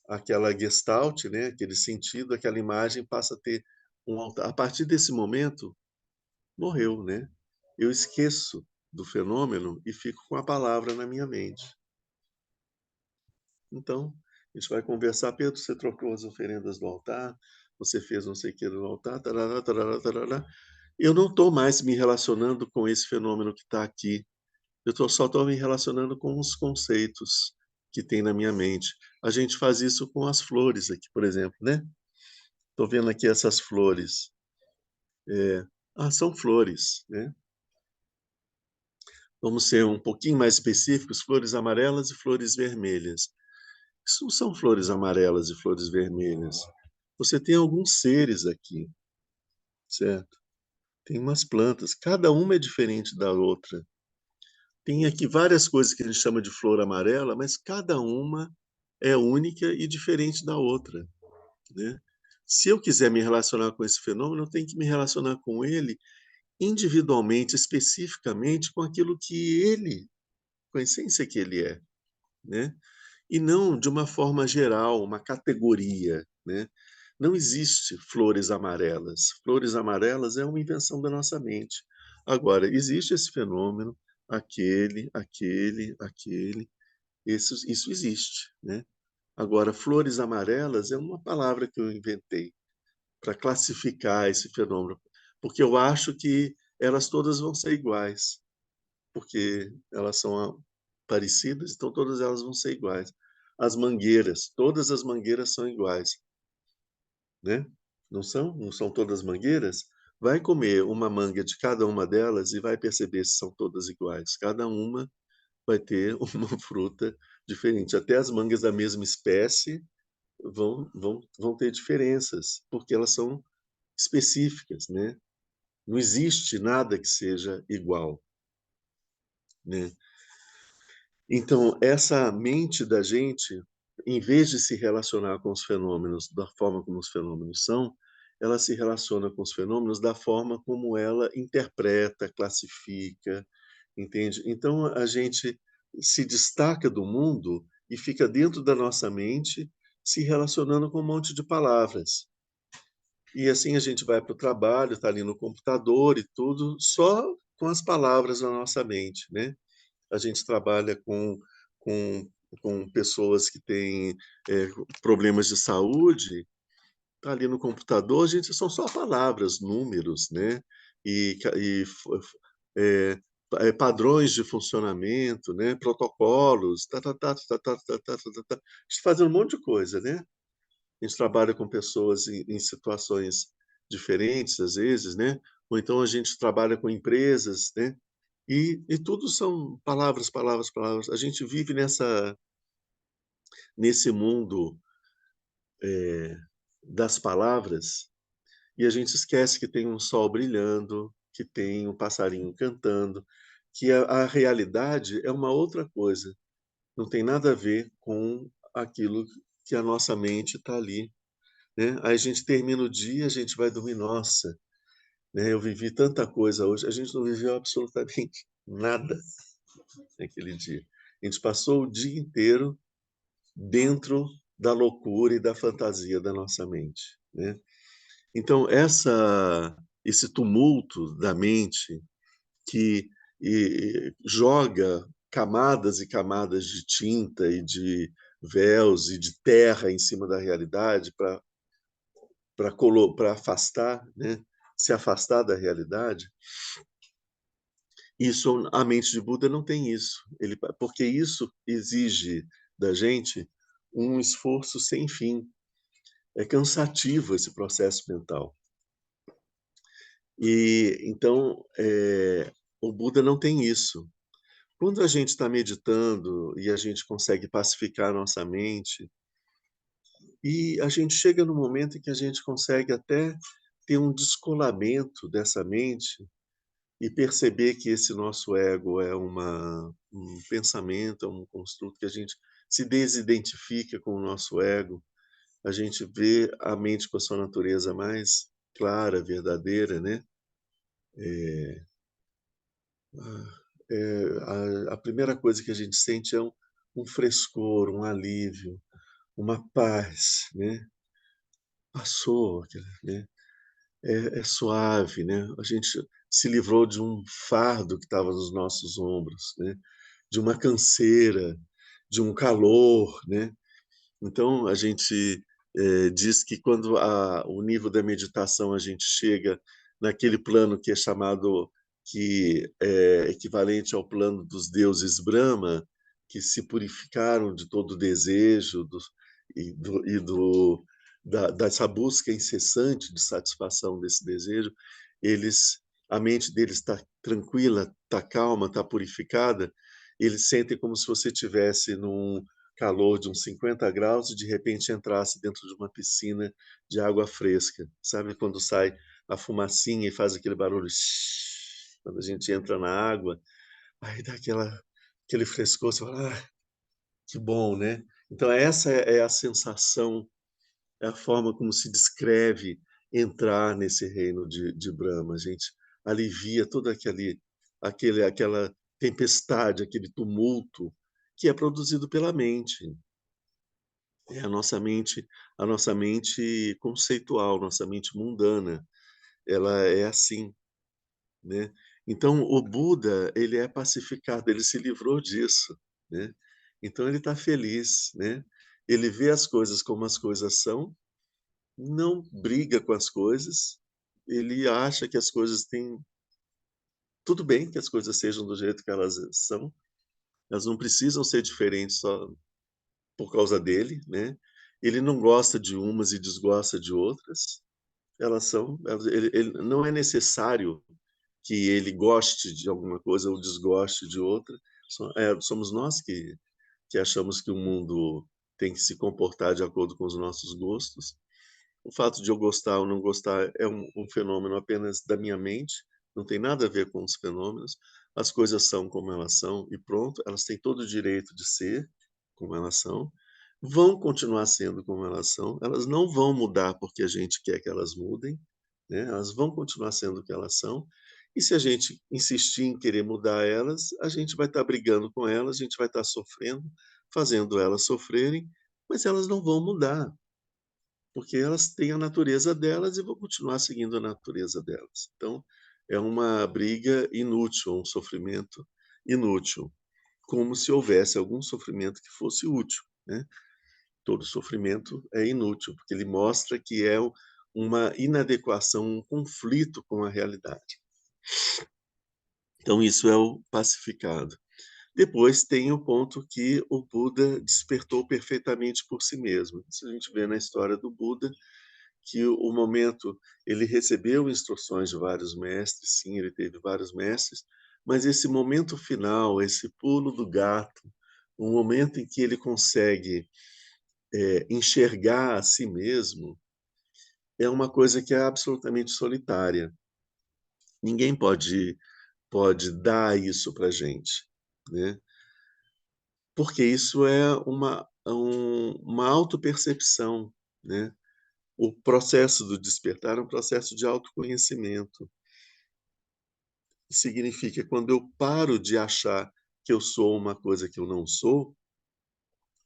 aquela gestalt, né? Aquele sentido, aquela imagem passa a ter um altar. A partir desse momento, morreu, né? Eu esqueço do fenômeno e fico com a palavra na minha mente. Então, a gente vai conversar. Pedro, você trocou as oferendas do altar, você fez não sei o que do altar, tarará, tarará, tarará. Eu não estou mais me relacionando com esse fenômeno que está aqui. Só estou me relacionando com os conceitos que tem na minha mente. A gente faz isso com as flores aqui, por exemplo, né? Estou vendo aqui essas flores. É, são flores, né? Vamos ser um pouquinho mais específicos, flores amarelas e flores vermelhas. Isso não são flores amarelas e flores vermelhas. Você tem alguns seres aqui, certo? Tem umas plantas, cada uma é diferente da outra. Tem aqui várias coisas que a gente chama de flor amarela, mas cada uma é única e diferente da outra, né? Se eu quiser me relacionar com esse fenômeno, eu tenho que me relacionar com ele individualmente, especificamente com aquilo que ele, com a essência que ele é, né? e não de uma forma geral, uma categoria, né? Não existe flores amarelas. Flores amarelas é uma invenção da nossa mente. Agora, existe esse fenômeno, aquele, isso existe, né? Agora, flores amarelas é uma palavra que eu inventei para classificar esse fenômeno, porque eu acho que elas todas vão ser iguais, porque elas são parecidas, então todas elas vão ser iguais. As mangueiras, todas as mangueiras são iguais, né? Não são? Não são todas mangueiras? Vai comer uma manga de cada uma delas e vai perceber se são todas iguais. Cada uma vai ter uma fruta diferente. Até as mangas da mesma espécie vão ter diferenças, porque elas são específicas, né? Não existe nada que seja igual, né? Então, essa mente da gente, em vez de se relacionar com os fenômenos da forma como os fenômenos são, ela se relaciona com os fenômenos da forma como ela interpreta, classifica, entende? Então, a gente se destaca do mundo e fica dentro da nossa mente se relacionando com um monte de palavras. E assim a gente vai para o trabalho, está ali no computador e tudo, só com as palavras na nossa mente, né? A gente trabalha com, com pessoas que têm problemas de saúde, está ali no computador, gente, são só palavras, números, né? E é, padrões de funcionamento, né? Protocolos, tá. A gente fazendo um monte de coisa, né? A gente trabalha com pessoas em situações diferentes, às vezes, né? Ou então a gente trabalha com empresas, né? E tudo são palavras, palavras, palavras. A gente vive nesse mundo das palavras e a gente esquece que tem um sol brilhando, que tem um passarinho cantando, que a realidade é uma outra coisa. Não tem nada a ver com aquilo que a nossa mente está ali, né? Aí a gente termina o dia, a gente vai dormir, nossa, né? Eu vivi tanta coisa hoje, a gente não viveu absolutamente nada naquele dia. A gente passou o dia inteiro dentro da loucura e da fantasia da nossa mente, né? Então esse tumulto da mente que joga camadas e camadas de tinta e de véus e de terra em cima da realidade para afastar, né? Se afastar da realidade. Isso, a mente de Buda não tem isso. Porque isso exige da gente um esforço sem fim. É cansativo esse processo mental. E então o Buda não tem isso. Quando a gente está meditando e a gente consegue pacificar a nossa mente, e a gente chega no momento em que a gente consegue até ter um descolamento dessa mente e perceber que esse nosso ego é um pensamento, é um construto que a gente se desidentifica com o nosso ego, a gente vê a mente com a sua natureza mais clara, verdadeira, né? A primeira coisa que a gente sente é um frescor, um alívio, uma paz, né? Passou, né? É suave, né? A gente se livrou de um fardo que estava nos nossos ombros, né? De uma canseira, de um calor, né? Então a gente diz que quando o nível da meditação a gente chega naquele plano que é chamado que é equivalente ao plano dos deuses Brahma, que se purificaram de todo o desejo dessa busca incessante de satisfação desse desejo, eles a mente deles está tranquila, está calma, está purificada, eles sentem como se você tivesse num calor de uns 50 graus e de repente entrasse dentro de uma piscina de água fresca. Sabe quando sai a fumacinha e faz aquele barulho? Quando a gente entra na água, aí dá aquele frescor, você fala, ah, que bom, né? Então essa é a sensação, é a forma como se descreve entrar nesse reino de Brahma. A gente alivia toda aquela tempestade, aquele tumulto que é produzido pela mente. É a nossa mente conceitual, nossa mente mundana, ela é assim, né. Então o Buda, ele é pacificado, ele se livrou disso, né. Então ele está feliz, né. Ele vê as coisas como as coisas são, não briga com as coisas, ele acha que as coisas têm tudo bem que as coisas sejam do jeito que elas são, elas não precisam ser diferentes só por causa dele, né. Ele não gosta de umas e desgosta de outras, ele não é necessário que ele goste de alguma coisa ou desgoste de outra, somos nós que achamos que o mundo tem que se comportar de acordo com os nossos gostos. O fato de eu gostar ou não gostar é um fenômeno apenas da minha mente, não tem nada a ver com os fenômenos. As coisas são como elas são e pronto, elas têm todo o direito de ser como elas são, vão continuar sendo como elas são, elas não vão mudar porque a gente quer que elas mudem, né? Elas vão continuar sendo o que elas são. E se a gente insistir em querer mudar elas, a gente vai estar brigando com elas, a gente vai estar sofrendo, fazendo elas sofrerem, mas elas não vão mudar porque elas têm a natureza delas e vão continuar seguindo a natureza delas. Então, é uma briga inútil, um sofrimento inútil, como se houvesse algum sofrimento que fosse útil, né? Todo sofrimento é inútil, porque ele mostra que é uma inadequação, um conflito com a realidade. Então, isso é o pacificado. Depois tem o ponto que o Buda despertou perfeitamente por si mesmo. Isso a gente vê na história do Buda, que o momento ele recebeu instruções de vários mestres, sim, ele teve vários mestres, mas esse momento final, esse pulo do gato, um momento em que ele consegue enxergar a si mesmo, é uma coisa que é absolutamente solitária. Ninguém pode dar isso para gente, né? Porque isso é uma autopercepção, né? O processo do despertar é um processo de autoconhecimento. Significa quando eu paro de achar que eu sou uma coisa que eu não sou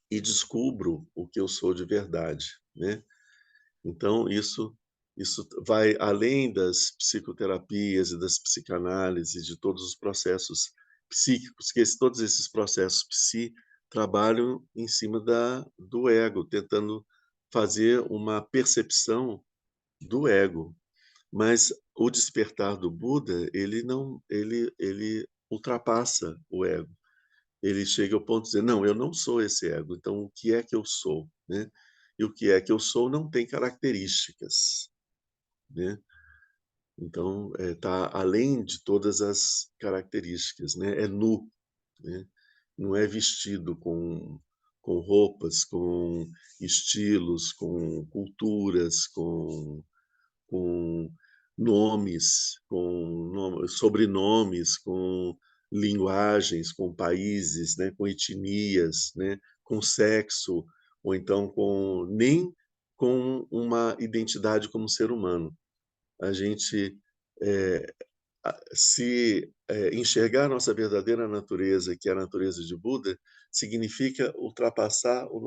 e descubro o que eu sou de verdade, né. Então isso vai além das psicoterapias e das psicanálises, de todos os processos psíquicos, que todos esses processos trabalham em cima do ego, tentando fazer uma percepção do ego. Mas o despertar do Buda, ele não ele ultrapassa o ego. Ele chega ao ponto de dizer: "Não, eu não sou esse ego, então o que é que eu sou?", né. E o que é que eu sou não tem características, né. Então, tá além de todas as características, né, é nu, né. Não é vestido com roupas, com estilos, com culturas, com nomes, sobrenomes, com linguagens, com países, né, com etnias, né, com sexo, ou então nem com uma identidade como ser humano. A gente, eh, se enxergar a nossa verdadeira natureza, que é a natureza de Buda, significa ultrapassar a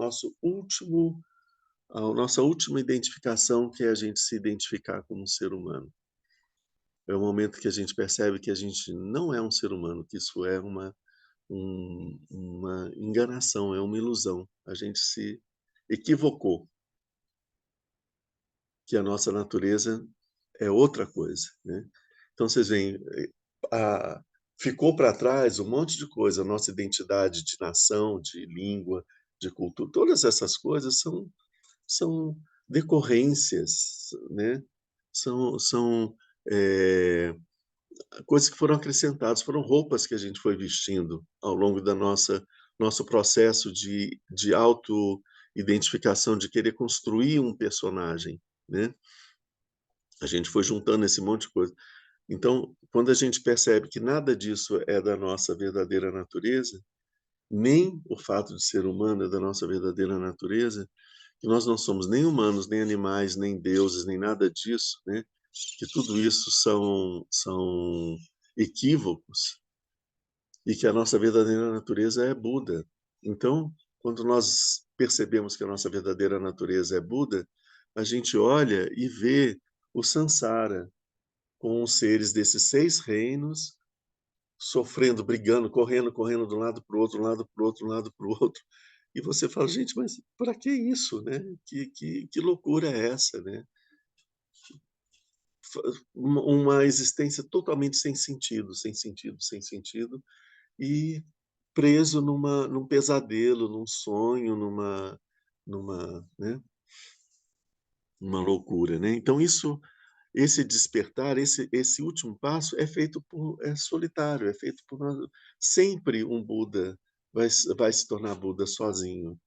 nossa última identificação, que é a gente se identificar como um ser humano. É o momento que a gente percebe que a gente não é um ser humano, que isso é uma enganação, é uma ilusão. A gente se equivocou, que a nossa natureza é outra coisa, né. Então vocês veem, a ficou para trás um monte de coisa, a nossa identidade de nação, de língua, de cultura, todas essas coisas são decorrências, né, são, eh, coisas que foram acrescentadas, foram roupas que a gente foi vestindo ao longo da nosso processo de auto-identificação, de querer construir um personagem, né. A gente foi juntando esse monte de coisa. Então, quando a gente percebe que nada disso é da nossa verdadeira natureza, nem o fato de ser humano é da nossa verdadeira natureza, que nós não somos nem humanos, nem animais, nem deuses, nem nada disso, né, que tudo isso são equívocos e que a nossa verdadeira natureza é Buda. Então, quando nós percebemos que a nossa verdadeira natureza é Buda, a gente olha e vê o Sansara, com os seres desses 6 reinos, sofrendo, brigando, correndo, correndo de um lado para o outro, lado para o outro, lado para o outro. E você fala, gente, mas para que isso, né? Que loucura é essa, né? Uma existência totalmente sem sentido, sem sentido, sem sentido, e preso num pesadelo, num sonho, né? Uma loucura, né? Então esse despertar, esse último passo é solitário, é feito por nós. Sempre um Buda vai se tornar Buda sozinho.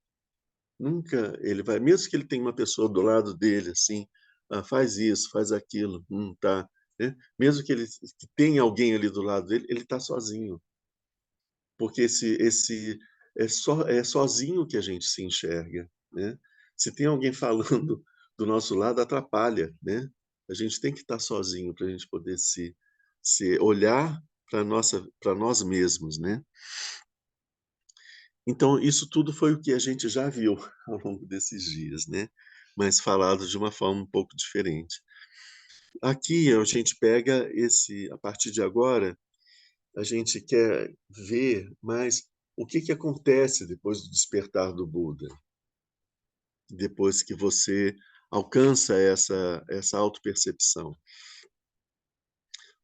Nunca ele vai, mesmo que ele tenha uma pessoa do lado dele, assim, faz isso, faz aquilo, tá, né? Mesmo que ele que tenha alguém ali do lado dele, ele está sozinho, porque esse é sozinho que a gente se enxerga, né? Se tem alguém falando do nosso lado, atrapalha, né? A gente tem que estar sozinho para a gente poder se olhar para nós mesmos, né? Então, isso tudo foi o que a gente já viu ao longo desses dias, né? Mas falado de uma forma um pouco diferente. Aqui a gente pega a partir de agora, a gente quer ver mais o que acontece depois do despertar do Buda, depois que você alcança essa autopercepção.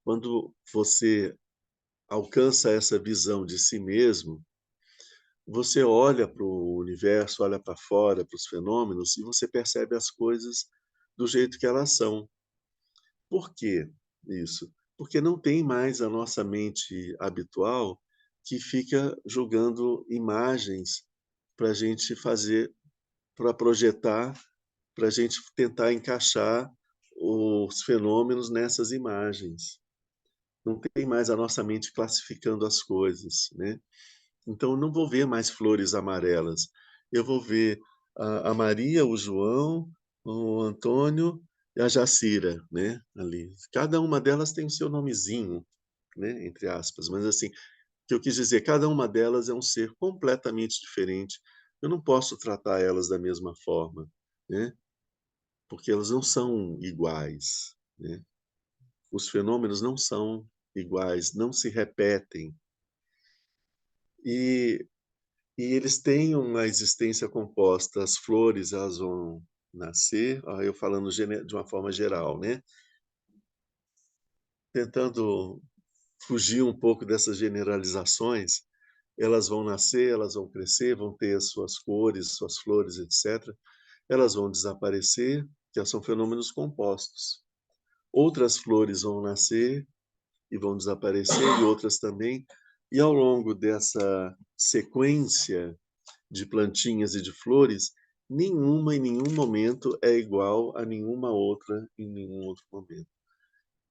Quando você alcança essa visão de si mesmo, você olha para o universo, olha para fora, para os fenômenos, e você percebe as coisas do jeito que elas são. Por quê isso? Porque não tem mais a nossa mente habitual que fica julgando imagens para a gente fazer, para projetar, para a gente tentar encaixar os fenômenos nessas imagens. Não tem mais a nossa mente classificando as coisas, né? Então, eu não vou ver mais flores amarelas. Eu vou ver a Maria, o João, o Antônio e a Jacira, né? Ali. Cada uma delas tem o seu nomezinho, né? Entre aspas. Mas, assim, o que eu quis dizer, cada uma delas é um ser completamente diferente. Eu não posso tratar elas da mesma forma, né? Porque elas não são iguais, né? Os fenômenos não são iguais, não se repetem. E E eles têm uma existência composta. As flores, elas vão nascer, eu falando de uma forma geral, né? Tentando fugir um pouco dessas generalizações, elas vão nascer, elas vão crescer, vão ter as suas cores, suas flores, etc. Elas vão desaparecer, que são fenômenos compostos. Outras flores vão nascer e vão desaparecer, e outras também. E ao longo dessa sequência de plantinhas e de flores, nenhuma em nenhum momento é igual a nenhuma outra em nenhum outro momento.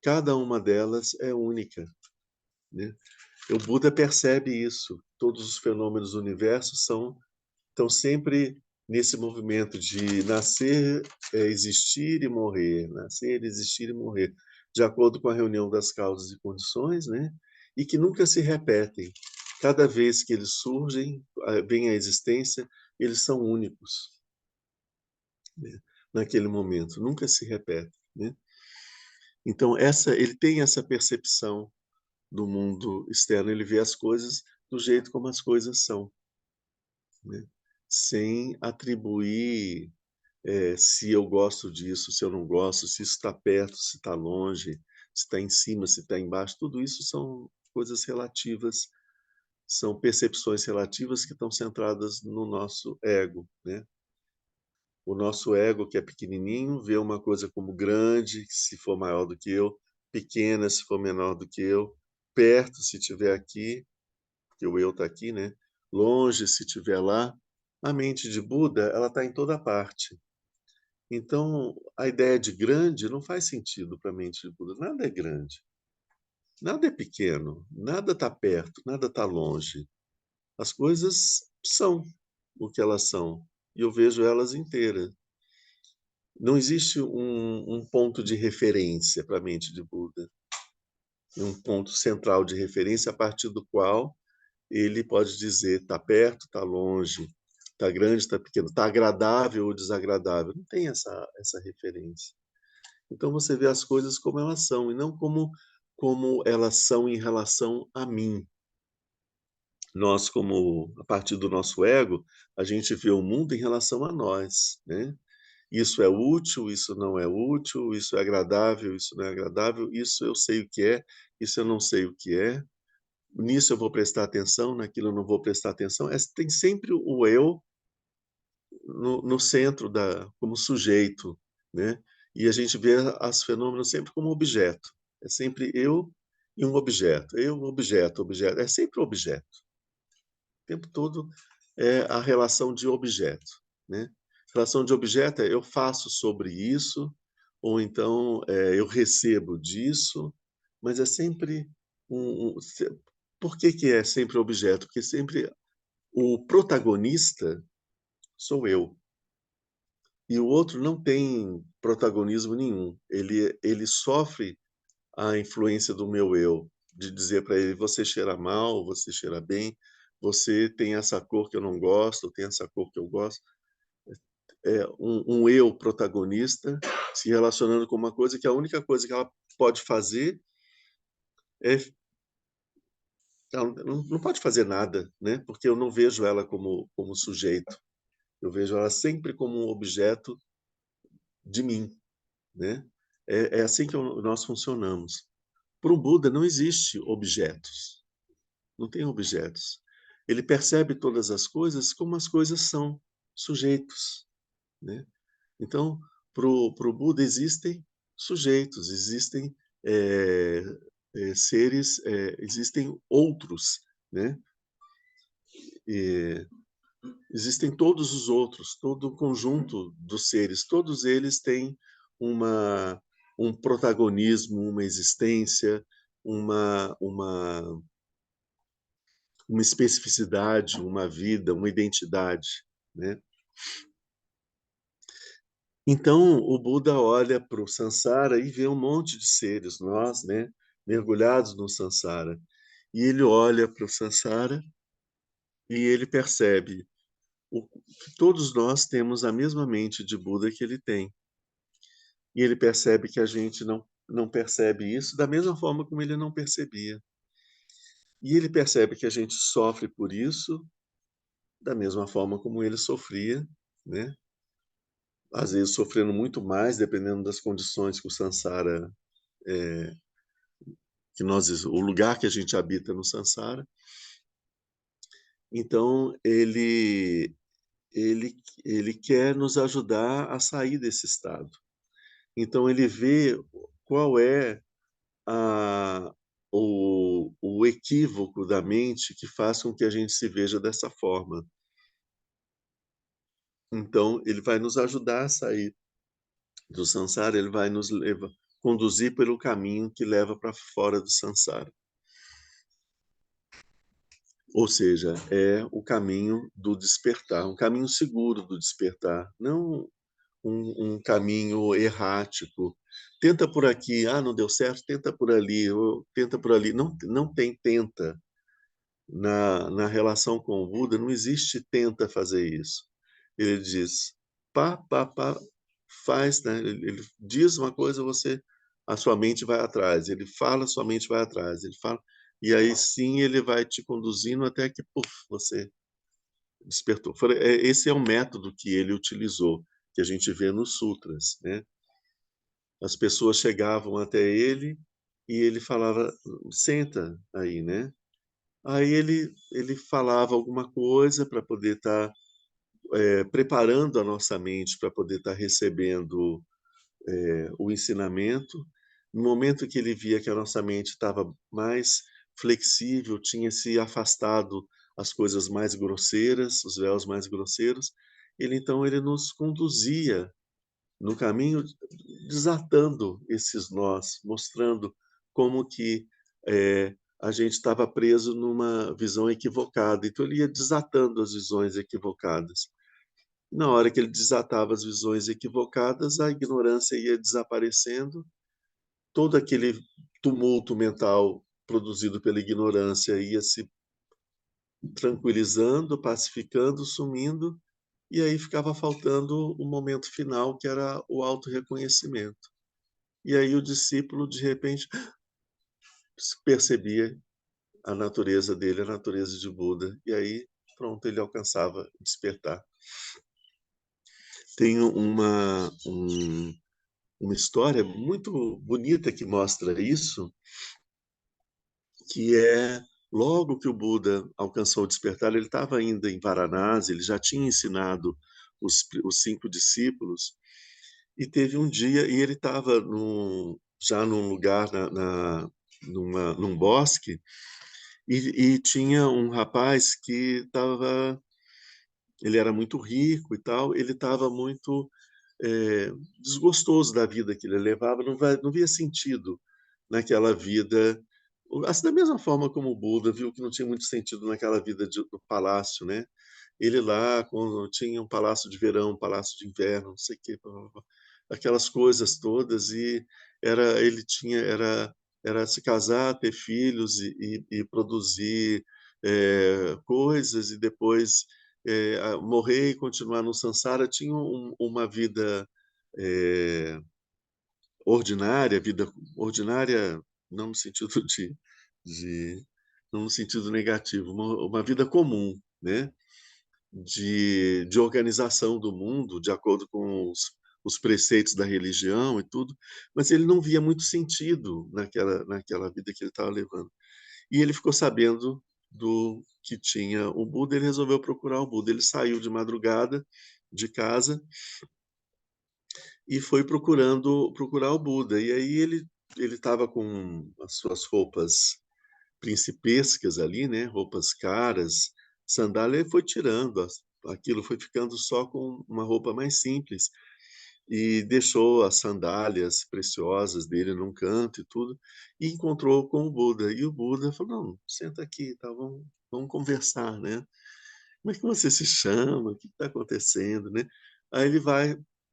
Cada uma delas é única, né? O Buda percebe isso. Todos os fenômenos do universo estão sempre nesse movimento de nascer, existir e morrer, nascer, existir e morrer, de acordo com a reunião das causas e condições, né? E que nunca se repetem. Cada vez que eles surgem, vem a existência, eles são únicos, né? Naquele momento, nunca se repetem, né? Então ele tem essa percepção do mundo externo, ele vê as coisas do jeito como as coisas são, né? Sem atribuir se eu gosto disso, se eu não gosto, se isso está perto, se está longe, se está em cima, se está embaixo, tudo isso são coisas relativas, são percepções relativas que estão centradas no nosso ego, né? O nosso ego, que é pequenininho, vê uma coisa como grande, se for maior do que eu, pequena, se for menor do que eu, perto, se estiver aqui, porque o eu está aqui, né? Longe, se estiver lá. A mente de Buda, ela está em toda parte. Então, a ideia de grande não faz sentido para a mente de Buda. Nada é grande, nada é pequeno, nada está perto, nada está longe. As coisas são o que elas são e eu vejo elas inteiras. Não existe um ponto de referência para a mente de Buda, um ponto central de referência a partir do qual ele pode dizer está perto, está longe, está grande, está pequeno, está agradável ou desagradável. Não tem essa referência. Então você vê as coisas como elas são e não como elas são em relação a mim. Nós, como a partir do nosso ego, a gente vê o mundo em relação a nós, né? Isso é útil, isso não é útil, isso é agradável, isso não é agradável, isso eu sei o que é, isso eu não sei o que é, nisso eu vou prestar atenção, naquilo eu não vou prestar atenção. Tem sempre o eu no centro como sujeito, né? E a gente vê os fenômenos sempre como objeto. É sempre eu e um objeto. Eu, objeto, objeto. É sempre objeto. O tempo todo é a relação de objeto, né? Relação de objeto é eu faço sobre isso, ou então eu recebo disso, mas é sempre por que é sempre objeto? Porque sempre o protagonista sou eu. E o outro não tem protagonismo nenhum. Ele sofre a influência do meu eu, de dizer para ele: você cheira mal, você cheira bem, você tem essa cor que eu não gosto, tem essa cor que eu gosto. É um eu protagonista se relacionando com uma coisa que a única coisa que ela pode fazer é. Ela não pode fazer nada, né? Porque eu não vejo ela como sujeito. Eu vejo ela sempre como um objeto de mim, né? É assim que nós funcionamos. Para o Buda não existe objetos, não tem objetos. Ele percebe todas as coisas como as coisas são, sujeitos, né? Então, para o Buda existem sujeitos, existem é, seres, existem outros, né? E existem todos os outros, todo o conjunto dos seres, todos eles têm uma, um protagonismo, uma existência, uma, uma, uma especificidade, uma vida, uma identidade, né? Então, o Buda olha para o Sansara e vê um monte de seres, nós, né, mergulhados no Sansara. E ele olha para o Sansara e ele percebe que todos nós temos a mesma mente de Buda que ele tem. E ele percebe que a gente não percebe isso da mesma forma como ele não percebia. E ele percebe que a gente sofre por isso da mesma forma como ele sofria, né? Às vezes sofrendo muito mais, dependendo das condições que o Sansara, o lugar que a gente habita no Sansara. Então ele quer nos ajudar a sair desse estado. Então ele vê qual é a, o equívoco da mente que faz com que a gente se veja dessa forma. Então, ele vai nos ajudar a sair do Sansara, ele vai nos conduzir pelo caminho que leva para fora do Sansara. Ou seja, é o caminho do despertar, um caminho seguro do despertar, não um caminho errático. Tenta por aqui, não deu certo, tenta por ali, ou tenta por ali. Não tem tenta. Na relação com o Buda, não existe tenta fazer isso. Ele diz, pá, pá, pá, faz, né? Ele diz uma coisa, a sua mente vai atrás. Ele fala, a sua mente vai atrás. Ele fala, e aí sim ele vai te conduzindo até que, puf, você despertou. Esse é o método que ele utilizou, que a gente vê nos sutras, né? As pessoas chegavam até ele e ele falava, senta aí, né? Aí ele falava alguma coisa para poder estar preparando a nossa mente para poder estar recebendo o ensinamento. No momento que ele via que a nossa mente estava mais flexível, tinha se afastado as coisas mais grosseiras, os véus mais grosseiros, ele nos conduzia no caminho, desatando esses nós, mostrando como que a gente estava preso numa visão equivocada. Então ele ia desatando as visões equivocadas. Na hora que ele desatava as visões equivocadas, a ignorância ia desaparecendo, todo aquele tumulto mental produzido pela ignorância ia se tranquilizando, pacificando, sumindo, e aí ficava faltando o momento final, que era o autorreconhecimento. E aí o discípulo, de repente, percebia a natureza dele, a natureza de Buda, e aí, pronto, ele alcançava o despertar. Tem uma história muito bonita que mostra isso, que é logo que o Buda alcançou o despertar, ele estava ainda em Varanasi, ele já tinha ensinado os 5 discípulos, e teve um dia, e ele estava já num lugar, num bosque, e tinha um rapaz que estava, ele era muito rico e tal, ele estava muito desgostoso da vida que ele levava, não via sentido naquela vida, assim, da mesma forma como o Buda viu que não tinha muito sentido naquela vida do palácio, né? Ele lá, quando tinha um palácio de verão, um palácio de inverno, não sei o quê, blá, blá, blá, aquelas coisas todas, e ele tinha, era se casar, ter filhos e produzir coisas, e depois morrer e continuar no samsara. Tinha uma vida é, ordinária, vida ordinária, não no sentido de não no sentido negativo, uma vida comum, né? De organização do mundo, de acordo com os preceitos da religião e tudo, mas ele não via muito sentido naquela vida que ele estava levando. E ele ficou sabendo do que tinha o Buda, ele resolveu procurar o Buda. Ele saiu de madrugada de casa e foi procurar o Buda. E aí ele estava com as suas roupas principescas ali, né? Roupas caras, sandália, ele foi tirando aquilo, foi ficando só com uma roupa mais simples e deixou as sandálias preciosas dele num canto e tudo, e encontrou com o Buda. E o Buda falou: não, senta aqui, tá, vamos conversar, né? Como é que você se chama? O que está acontecendo, né? Aí ele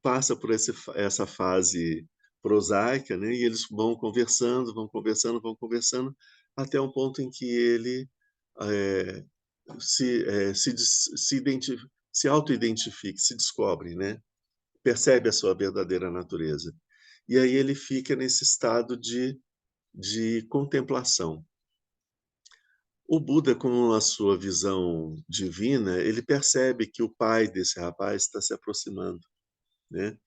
passa por essa fase prosaica, né? E eles vão conversando, vão conversando, vão conversando, até um ponto em que ele é, se auto-identifica, se descobre, né? Percebe a sua verdadeira natureza. E aí ele fica nesse estado de contemplação. O Buda, com a sua visão divina, ele percebe que o pai desse rapaz está se aproximando, né?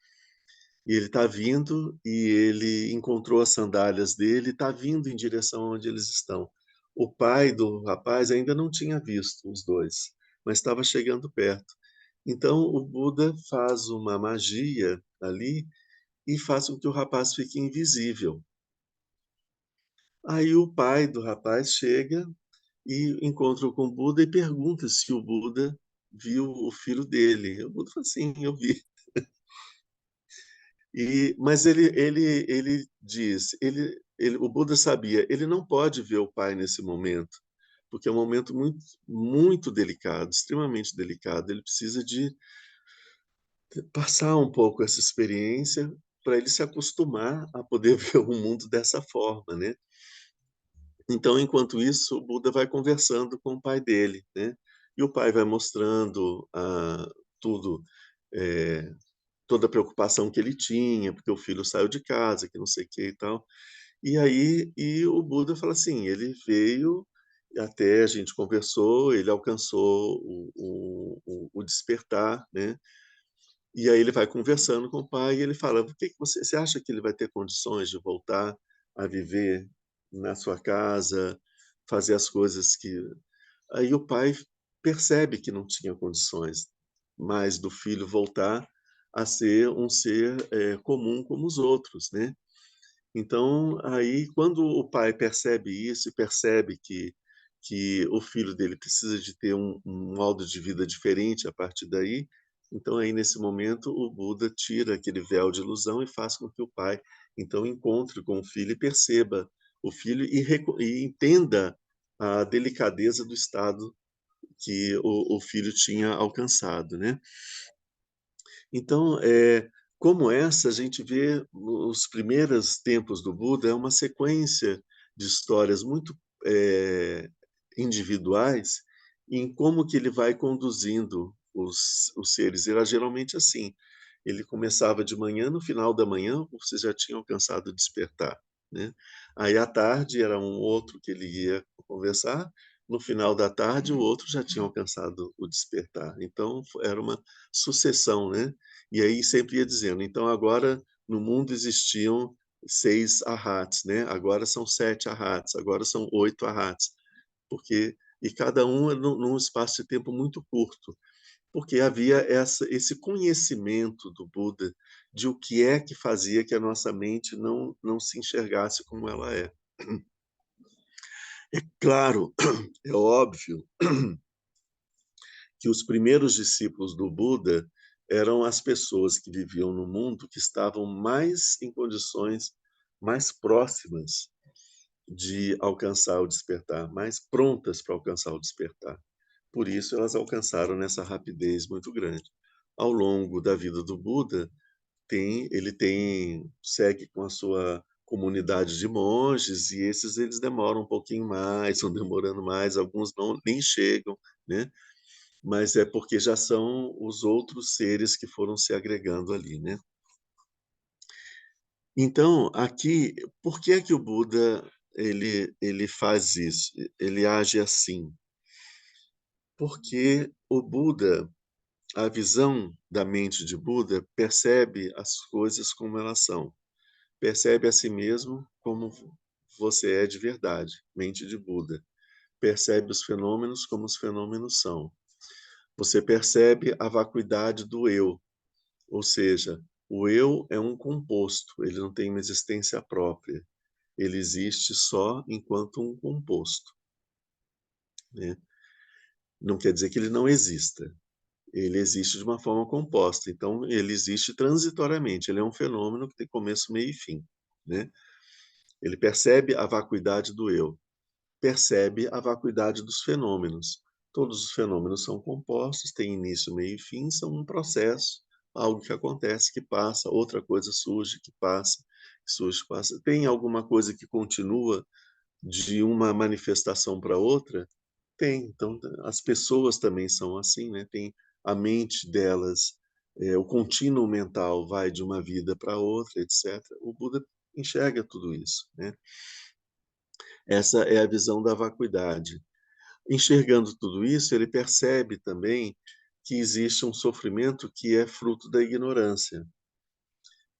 E ele está vindo e ele encontrou as sandálias dele e está vindo em direção onde eles estão. O pai do rapaz ainda não tinha visto os dois, mas estava chegando perto. Então o Buda faz uma magia ali e faz com que o rapaz fique invisível. Aí o pai do rapaz chega e encontra com o Buda e pergunta se o Buda viu o filho dele. O Buda fala assim, eu vi. Mas ele diz, o Buda sabia, ele não pode ver o pai nesse momento, porque é um momento muito, muito delicado, extremamente delicado. Ele precisa de passar um pouco essa experiência para ele se acostumar a poder ver o mundo dessa forma, né? Então, enquanto isso, o Buda vai conversando com o pai dele, né? E o pai vai mostrando tudo, eh, toda a preocupação que ele tinha, porque o filho saiu de casa, que não sei o que e tal. E aí, o Buda fala assim, ele veio, até a gente conversou, ele alcançou o despertar, né? E aí ele vai conversando com o pai e ele fala, por que você acha que ele vai ter condições de voltar a viver na sua casa, fazer as coisas que... Aí o pai percebe que não tinha condições mais do filho voltar a ser um ser comum como os outros, né? Então, aí, quando o pai percebe isso e percebe que o filho dele precisa de ter um modo de vida diferente a partir daí, então, aí, nesse momento, o Buda tira aquele véu de ilusão e faz com que o pai, então, encontre com o filho e perceba o filho e entenda a delicadeza do estado que o filho tinha alcançado, né? Então, como essa, a gente vê os primeiros tempos do Buda, é uma sequência de histórias muito individuais em como que ele vai conduzindo os seres, era geralmente assim, ele começava de manhã, no final da manhã você já tinha alcançado o despertar, né. Aí à tarde era um outro que ele ia conversar, no final da tarde o outro já tinha alcançado o despertar, então era uma sucessão, né. E aí sempre ia dizendo: "Então agora no mundo existiam 6 arhats, né, agora são 7 arhats, agora são 8 arhats", porque e cada um é num espaço de tempo muito curto, porque havia esse conhecimento do Buda de o que é que fazia que a nossa mente não se enxergasse como ela é. É claro, é óbvio que os primeiros discípulos do Buda eram as pessoas que viviam no mundo que estavam mais em condições mais próximas de alcançar o despertar, mais prontas para alcançar o despertar. Por isso elas alcançaram nessa rapidez muito grande. Ao longo da vida do Buda, ele segue com a sua comunidade de monges e esses eles demoram um pouquinho mais, estão demorando mais, alguns não nem chegam, né, mas é porque já são os outros seres que foram se agregando ali, né. Então, aqui, por que é que o Buda ele faz isso? Ele age assim? Porque o Buda, a visão da mente de Buda percebe as coisas como elas são. Percebe a si mesmo como você é de verdade, mente de Buda. Percebe os fenômenos como os fenômenos são. Você percebe a vacuidade do eu, ou seja, o eu é um composto, ele não tem uma existência própria. Ele existe só enquanto um composto, né. Não quer dizer que ele não exista, ele existe de uma forma composta, então ele existe transitoriamente, ele é um fenômeno que tem começo, meio e fim, né. Ele percebe a vacuidade do eu, percebe a vacuidade dos fenômenos. Todos os fenômenos são compostos, têm início, meio e fim, são um processo, algo que acontece, que passa, outra coisa surge, que passa, que surge, que passa. Tem alguma coisa que continua de uma manifestação para outra? Tem. Então, as pessoas também são assim, né, tem a mente delas, o contínuo mental vai de uma vida para outra, etcétera. O Buda enxerga tudo isso, né. Essa é a visão da vacuidade. Enxergando tudo isso, ele percebe também que existe um sofrimento que é fruto da ignorância,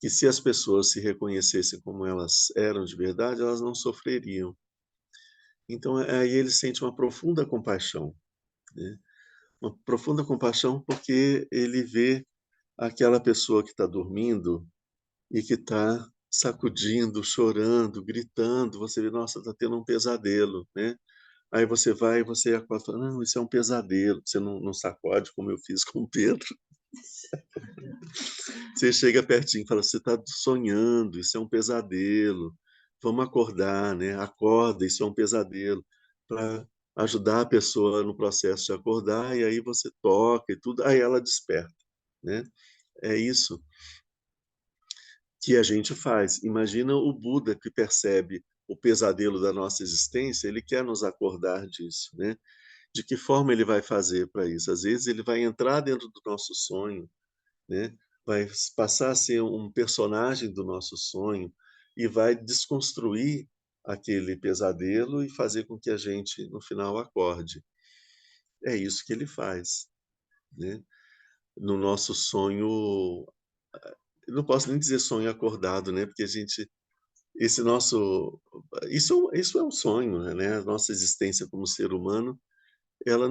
que se as pessoas se reconhecessem como elas eram de verdade, elas não sofreriam. Então, aí ele sente uma profunda compaixão, né, uma profunda compaixão, porque ele vê aquela pessoa que está dormindo e que está sacudindo, chorando, gritando, você vê: "Nossa, está tendo um pesadelo", né. Aí você vai e você acorda e fala: "Não, isso é um pesadelo", você não sacode como eu fiz com o Pedro. Você chega pertinho e fala: "Você está sonhando, isso é um pesadelo, vamos acordar, né, acorda, isso é um pesadelo", para ajudar a pessoa no processo de acordar, e aí você toca e tudo, aí ela desperta, né. É isso que a gente faz. Imagina o Buda que percebe o pesadelo da nossa existência, ele quer nos acordar disso, né. De que forma ele vai fazer para isso? Às vezes ele vai entrar dentro do nosso sonho, né, vai passar a ser um personagem do nosso sonho e vai desconstruir aquele pesadelo e fazer com que a gente, no final, acorde. É isso que ele faz, né. No nosso sonho, eu não posso nem dizer sonho acordado, né, porque a gente esse nosso isso é um sonho, né, a nossa existência como ser humano, ela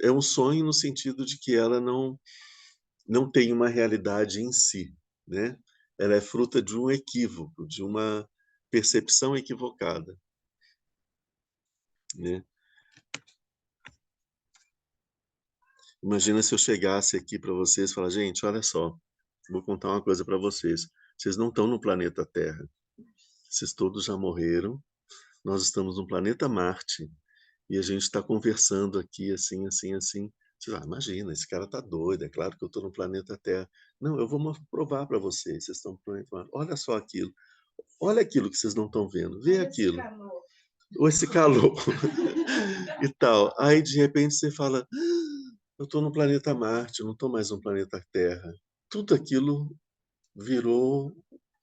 é um sonho no sentido de que ela não tem uma realidade em si, né. Ela é fruta de um equívoco, de uma percepção equivocada, né. Imagina se eu chegasse aqui para vocês e falar: "Gente, olha só, vou contar uma coisa para vocês, vocês não estão no planeta Terra, vocês todos já morreram, nós estamos no planeta Marte, e a gente está conversando aqui assim, assim, assim". Você vai: "Imagina, esse cara tá doido, é claro que eu estou no planeta Terra". "Não, eu vou provar para vocês, vocês estão no planeta Marte. Olha só aquilo, olha aquilo que vocês não estão vendo, vê aquilo, ou esse calor", e tal. Aí, de repente, você fala: eu estou no planeta Marte, eu não estou mais no planeta Terra. Tudo aquilo virou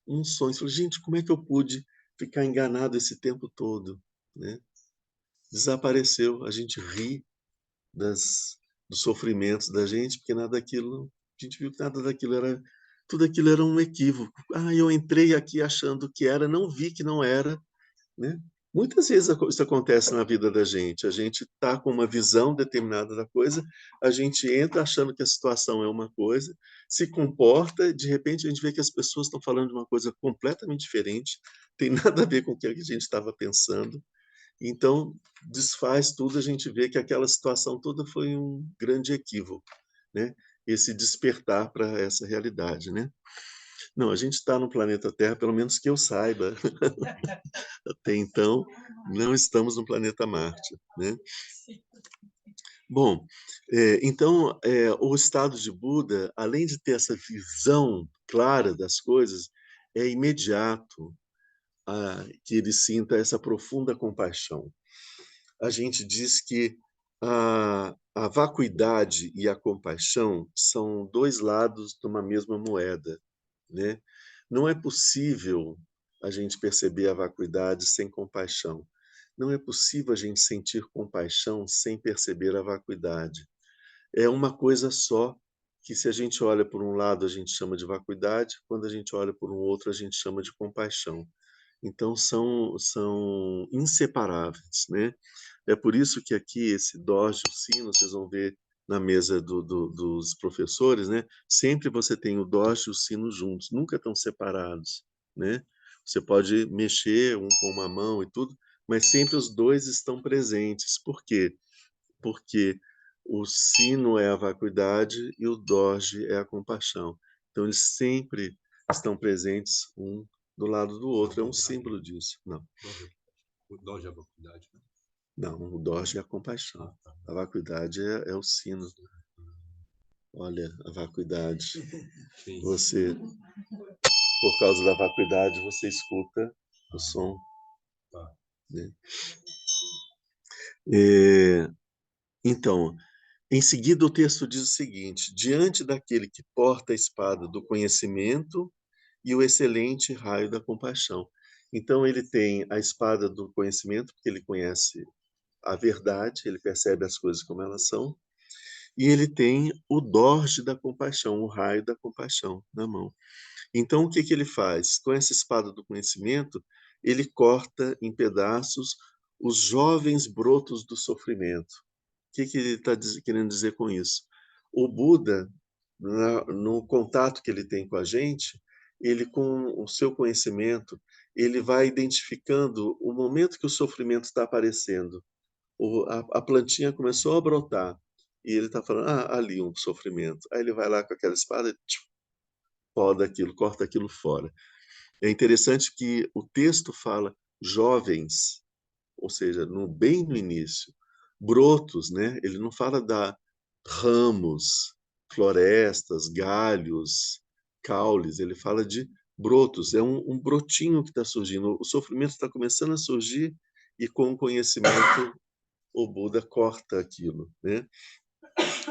um sonho. Eu falei, gente, como é que eu pude ficar enganado esse tempo todo, né? Desapareceu. A gente ri das, dos sofrimentos da gente, porque nada daquilo, a gente viu que nada daquilo era, tudo aquilo era um equívoco. Ah, eu entrei aqui achando que era, não vi que não era, né? Muitas vezes isso acontece na vida da gente. A gente está com uma visão determinada da coisa, a gente entra achando que a situação é uma coisa, se comporta, de repente a gente vê que as pessoas estão falando de uma coisa completamente diferente, tem nada a ver com o que a gente estava pensando. Então, desfaz tudo, a gente vê que aquela situação toda foi um grande equívoco, né? Esse despertar para essa realidade, né? Não, a gente está no planeta Terra, pelo menos que eu saiba. Até então, não estamos no planeta Marte, né? Bom, então, o estado de Buda, além de ter essa visão clara das coisas, é imediato que ele sinta essa profunda compaixão. A gente diz que a vacuidade e a compaixão são dois lados de uma mesma moeda, né? Não é possível a gente perceber a vacuidade sem compaixão. Não é possível a gente sentir compaixão sem perceber a vacuidade. É uma coisa só que, se a gente olha por um lado, a gente chama de vacuidade, quando a gente olha por um outro, a gente chama de compaixão. Então são inseparáveis, né? É por isso que aqui esse dó e o sino, vocês vão ver na mesa dos professores, né? Sempre você tem o dó e o sino juntos, nunca estão separados, né? Você pode mexer um com uma mão e tudo, mas sempre os dois estão presentes. Por quê? Porque o sino é a vacuidade e o doge é a compaixão. Então eles sempre estão presentes um do lado do outro. É um símbolo disso. Não. O Doge é a vacuidade, né? Não, o doge é a compaixão. A vacuidade é o sino. Olha, a vacuidade. Você, por causa da vacuidade, você escuta o som. Né? Então, em seguida, o texto diz o seguinte: diante daquele que porta a espada do conhecimento e o excelente raio da compaixão. Então, ele tem a espada do conhecimento, porque ele conhece a verdade, ele percebe as coisas como elas são, e ele tem o dorje da compaixão, o raio da compaixão na mão. Então, o que, que ele faz? Com essa espada do conhecimento, ele corta em pedaços os jovens brotos do sofrimento. O que, que ele está querendo dizer com isso? O Buda, no contato que ele tem com a gente, ele, com o seu conhecimento, ele vai identificando o momento que o sofrimento está aparecendo. A plantinha começou a brotar e ele está falando, ali um sofrimento. Aí ele vai lá com aquela espada e poda aquilo, corta aquilo fora. É interessante que o texto fala jovens, ou seja, bem no início, brotos, né? Ele não fala da ramos, florestas, galhos, caules, ele fala de brotos, é um brotinho que está surgindo, o sofrimento está começando a surgir e com o conhecimento o Buda corta aquilo, né?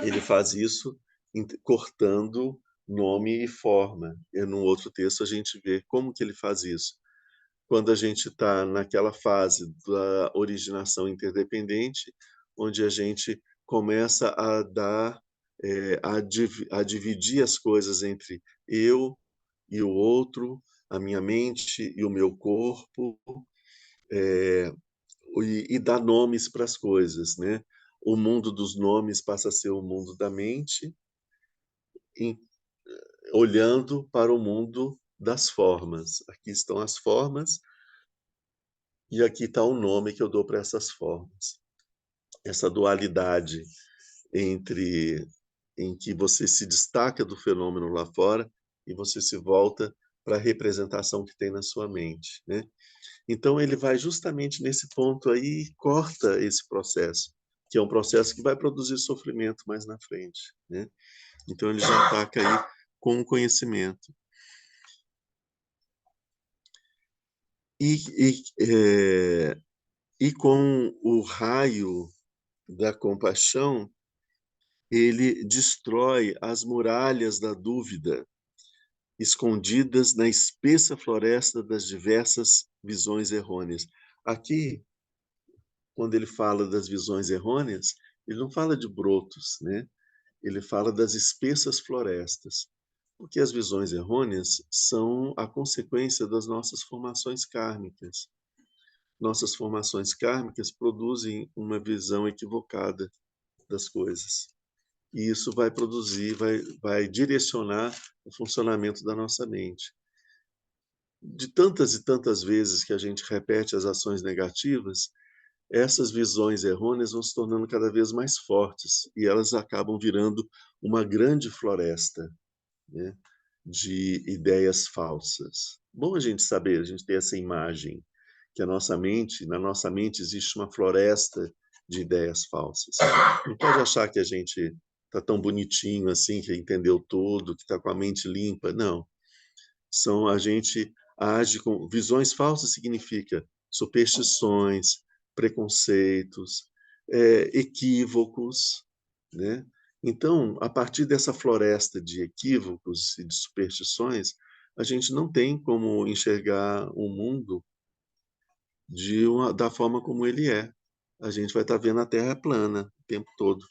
Ele faz isso cortando nome e forma. E no outro texto a gente vê como que ele faz isso. Quando a gente está naquela fase da originação interdependente, onde a gente começa a dar, a dividir as coisas entre eu e o outro, a minha mente e o meu corpo, e dar nomes para as coisas, né? O mundo dos nomes passa a ser o mundo da mente, em, olhando para o mundo das formas. Aqui estão as formas e aqui está o nome que eu dou para essas formas. Essa dualidade entre em que você se destaca do fenômeno lá fora e você se volta para a representação que tem na sua mente, né? Então ele vai justamente nesse ponto aí e corta esse processo, que é um processo que vai produzir sofrimento mais na frente, né? Então ele já ataca aí com o conhecimento. E, e com o raio da compaixão, ele destrói as muralhas da dúvida, escondidas na espessa floresta das diversas visões errôneas. Aqui, quando ele fala das visões errôneas, ele não fala de brotos, né? Ele fala das espessas florestas, porque as visões errôneas são a consequência das nossas formações kármicas. Nossas formações kármicas produzem uma visão equivocada das coisas. E isso vai produzir, vai direcionar o funcionamento da nossa mente. De tantas e tantas vezes que a gente repete as ações negativas, essas visões errôneas vão se tornando cada vez mais fortes e elas acabam virando uma grande floresta, né, de ideias falsas. Bom a gente saber, a gente ter essa imagem que na nossa mente existe uma floresta de ideias falsas. Não pode achar que a gente está tão bonitinho assim, que entendeu tudo, que está com a mente limpa. Não. A gente age com visões falsas, significa superstições, preconceitos, equívocos, né? Então, a partir dessa floresta de equívocos e de superstições, a gente não tem como enxergar o mundo da forma como ele é. A gente vai estar vendo a Terra plana o tempo todo.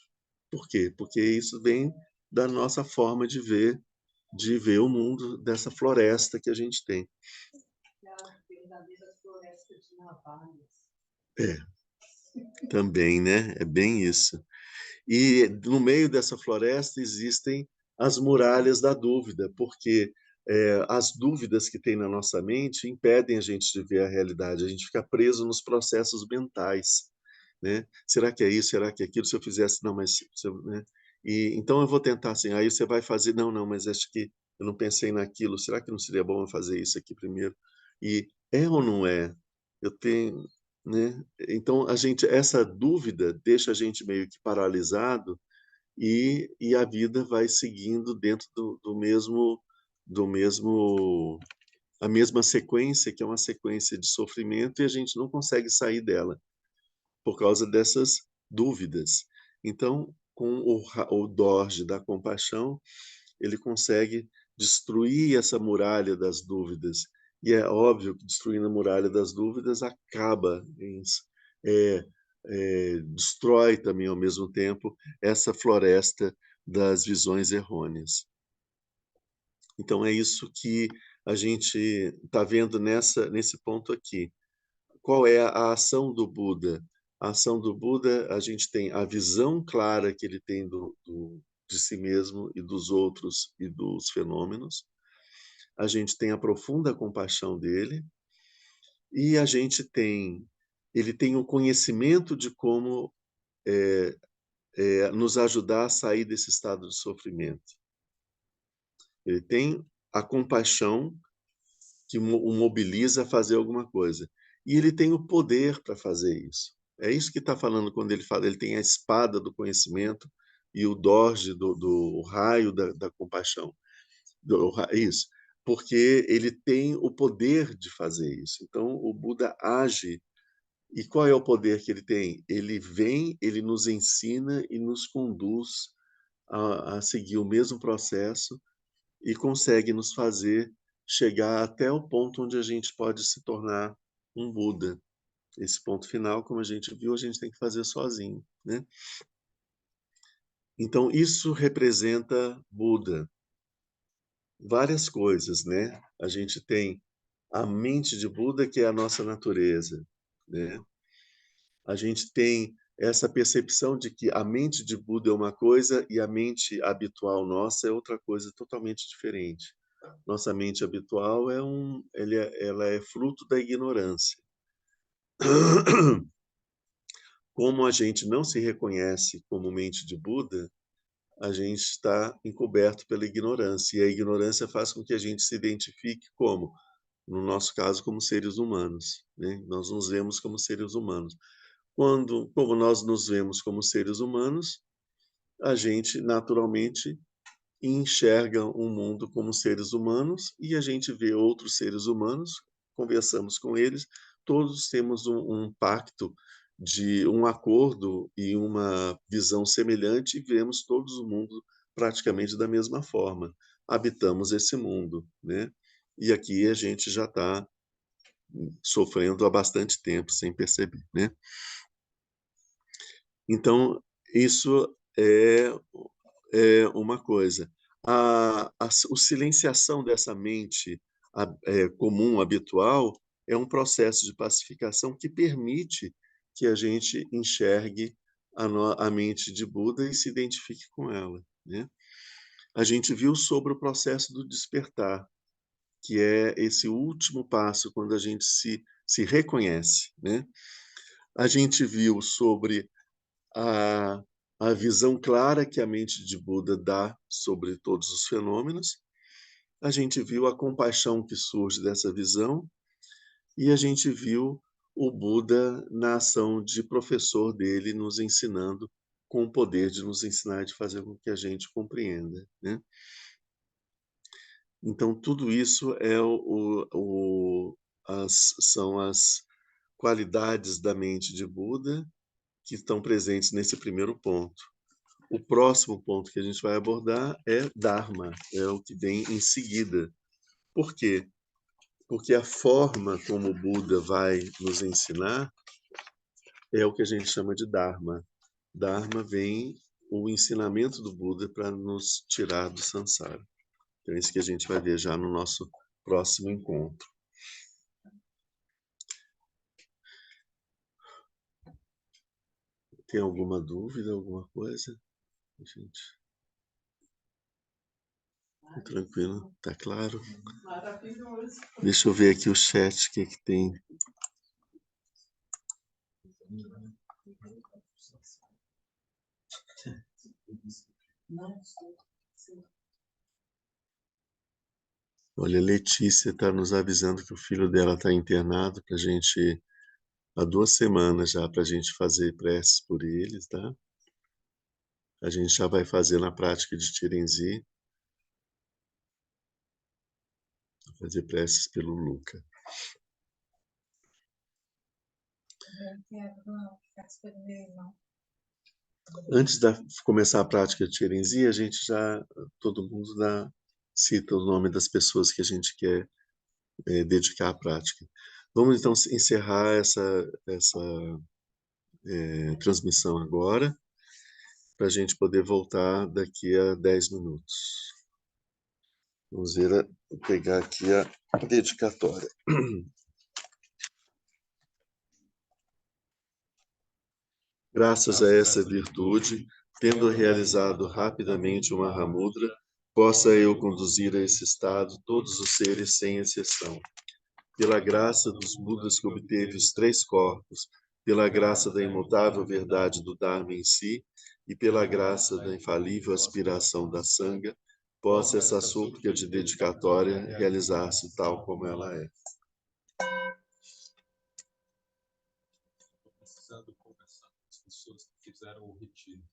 Por quê? Porque isso vem da nossa forma de ver o mundo, dessa floresta que a gente tem. É, também, né? É bem isso. E no meio dessa floresta existem as muralhas da dúvida, porque as dúvidas que tem na nossa mente impedem a gente de ver a realidade. A gente fica preso nos processos mentais, né? Será que é isso? Será que é aquilo? Se eu fizesse, não, mas né? E então eu vou tentar assim. Aí você vai fazer, não, não, mas acho que eu não pensei naquilo. Será que não seria bom eu fazer isso aqui primeiro? E é ou não é? Eu tenho, né? Então essa dúvida deixa a gente meio que paralisado e a vida vai seguindo dentro do mesmo a mesma sequência, que é uma sequência de sofrimento, e a gente não consegue sair dela por causa dessas dúvidas. Então, com o Dorje da compaixão, ele consegue destruir essa muralha das dúvidas. E é óbvio que destruindo a muralha das dúvidas acaba, é, destrói também ao mesmo tempo essa floresta das visões errôneas. Então é isso que a gente está vendo nesse ponto aqui. Qual é a ação do Buda? A ação do Buda, a gente tem a visão clara que ele tem de si mesmo e dos outros e dos fenômenos. A gente tem a profunda compaixão dele e ele tem o conhecimento de como nos ajudar a sair desse estado de sofrimento. Ele tem a compaixão que o mobiliza a fazer alguma coisa. E ele tem o poder para fazer isso. É isso que está falando quando ele fala, ele tem a espada do conhecimento e o dorje do raio da compaixão. Isso, porque ele tem o poder de fazer isso. Então, o Buda age. E qual é o poder que ele tem? Ele vem, ele nos ensina e nos conduz a seguir o mesmo processo e consegue nos fazer chegar até o ponto onde a gente pode se tornar um Buda. Esse ponto final, como a gente viu, a gente tem que fazer sozinho, né? Então, isso representa Buda. Várias coisas, né? A gente tem a mente de Buda, que é a nossa natureza, né? A gente tem essa percepção de que a mente de Buda é uma coisa e a mente habitual nossa é outra coisa totalmente diferente. Nossa mente habitual ela é fruto da ignorância. Como a gente não se reconhece como mente de Buda, a gente está encoberto pela ignorância. E a ignorância faz com que a gente se identifique como, no nosso caso, como seres humanos, né? Nós nos vemos como seres humanos. Como nós nos vemos como seres humanos, a gente naturalmente enxerga o mundo como seres humanos e a gente vê outros seres humanos, conversamos com eles, todos temos um pacto de um acordo e uma visão semelhante e vemos todos o mundo praticamente da mesma forma. Habitamos esse mundo, né? E aqui a gente já está sofrendo há bastante tempo sem perceber, né? Então, isso é uma coisa. A silenciação dessa mente comum, habitual, é um processo de pacificação que permite que a gente enxergue a mente de Buda e se identifique com ela, né? A gente viu sobre o processo do despertar, que é esse último passo quando a gente se reconhece, né? A gente viu sobre a, a visão clara que a mente de Buda dá sobre todos os fenômenos, a gente viu a compaixão que surge dessa visão e a gente viu o Buda na ação de professor dele, nos ensinando com o poder de nos ensinar e de fazer com que a gente compreenda, né? Então, tudo isso são as qualidades da mente de Buda que estão presentes nesse primeiro ponto. O próximo ponto que a gente vai abordar é Dharma, é o que vem em seguida. Por quê? Porque a forma como o Buda vai nos ensinar é o que a gente chama de Dharma. Dharma vem o ensinamento do Buda para nos tirar do samsara. Então, é isso que a gente vai ver já no nosso próximo encontro. Tem alguma dúvida, alguma coisa? Gente, tranquilo, tá claro? Maravilhoso. Deixa eu ver aqui o chat, o que que tem. Olha, a Letícia está nos avisando que o filho dela está internado para a gente, há 2 semanas já, para a gente fazer preces por eles, tá? A gente já vai fazer na prática de Tirenzi, fazer preces pelo Luca. Antes de começar a prática de Tirenzi, a gente já, todo mundo cita o nome das pessoas que a gente quer dedicar à prática. Vamos então encerrar essa transmissão agora, para a gente poder voltar daqui a 10 minutos. Vamos pegar aqui a dedicatória. Graças a essa virtude, tendo realizado rapidamente uma Mahamudra, possa eu conduzir a esse estado todos os seres sem exceção. Pela graça dos Budas que obteve os 3 corpos, pela graça da imutável verdade do Dharma em si, e pela graça da infalível aspiração da Sangha, possa essa súplica de dedicatória realizar-se tal como ela é. Estou precisando conversar com as pessoas que fizeram o retiro.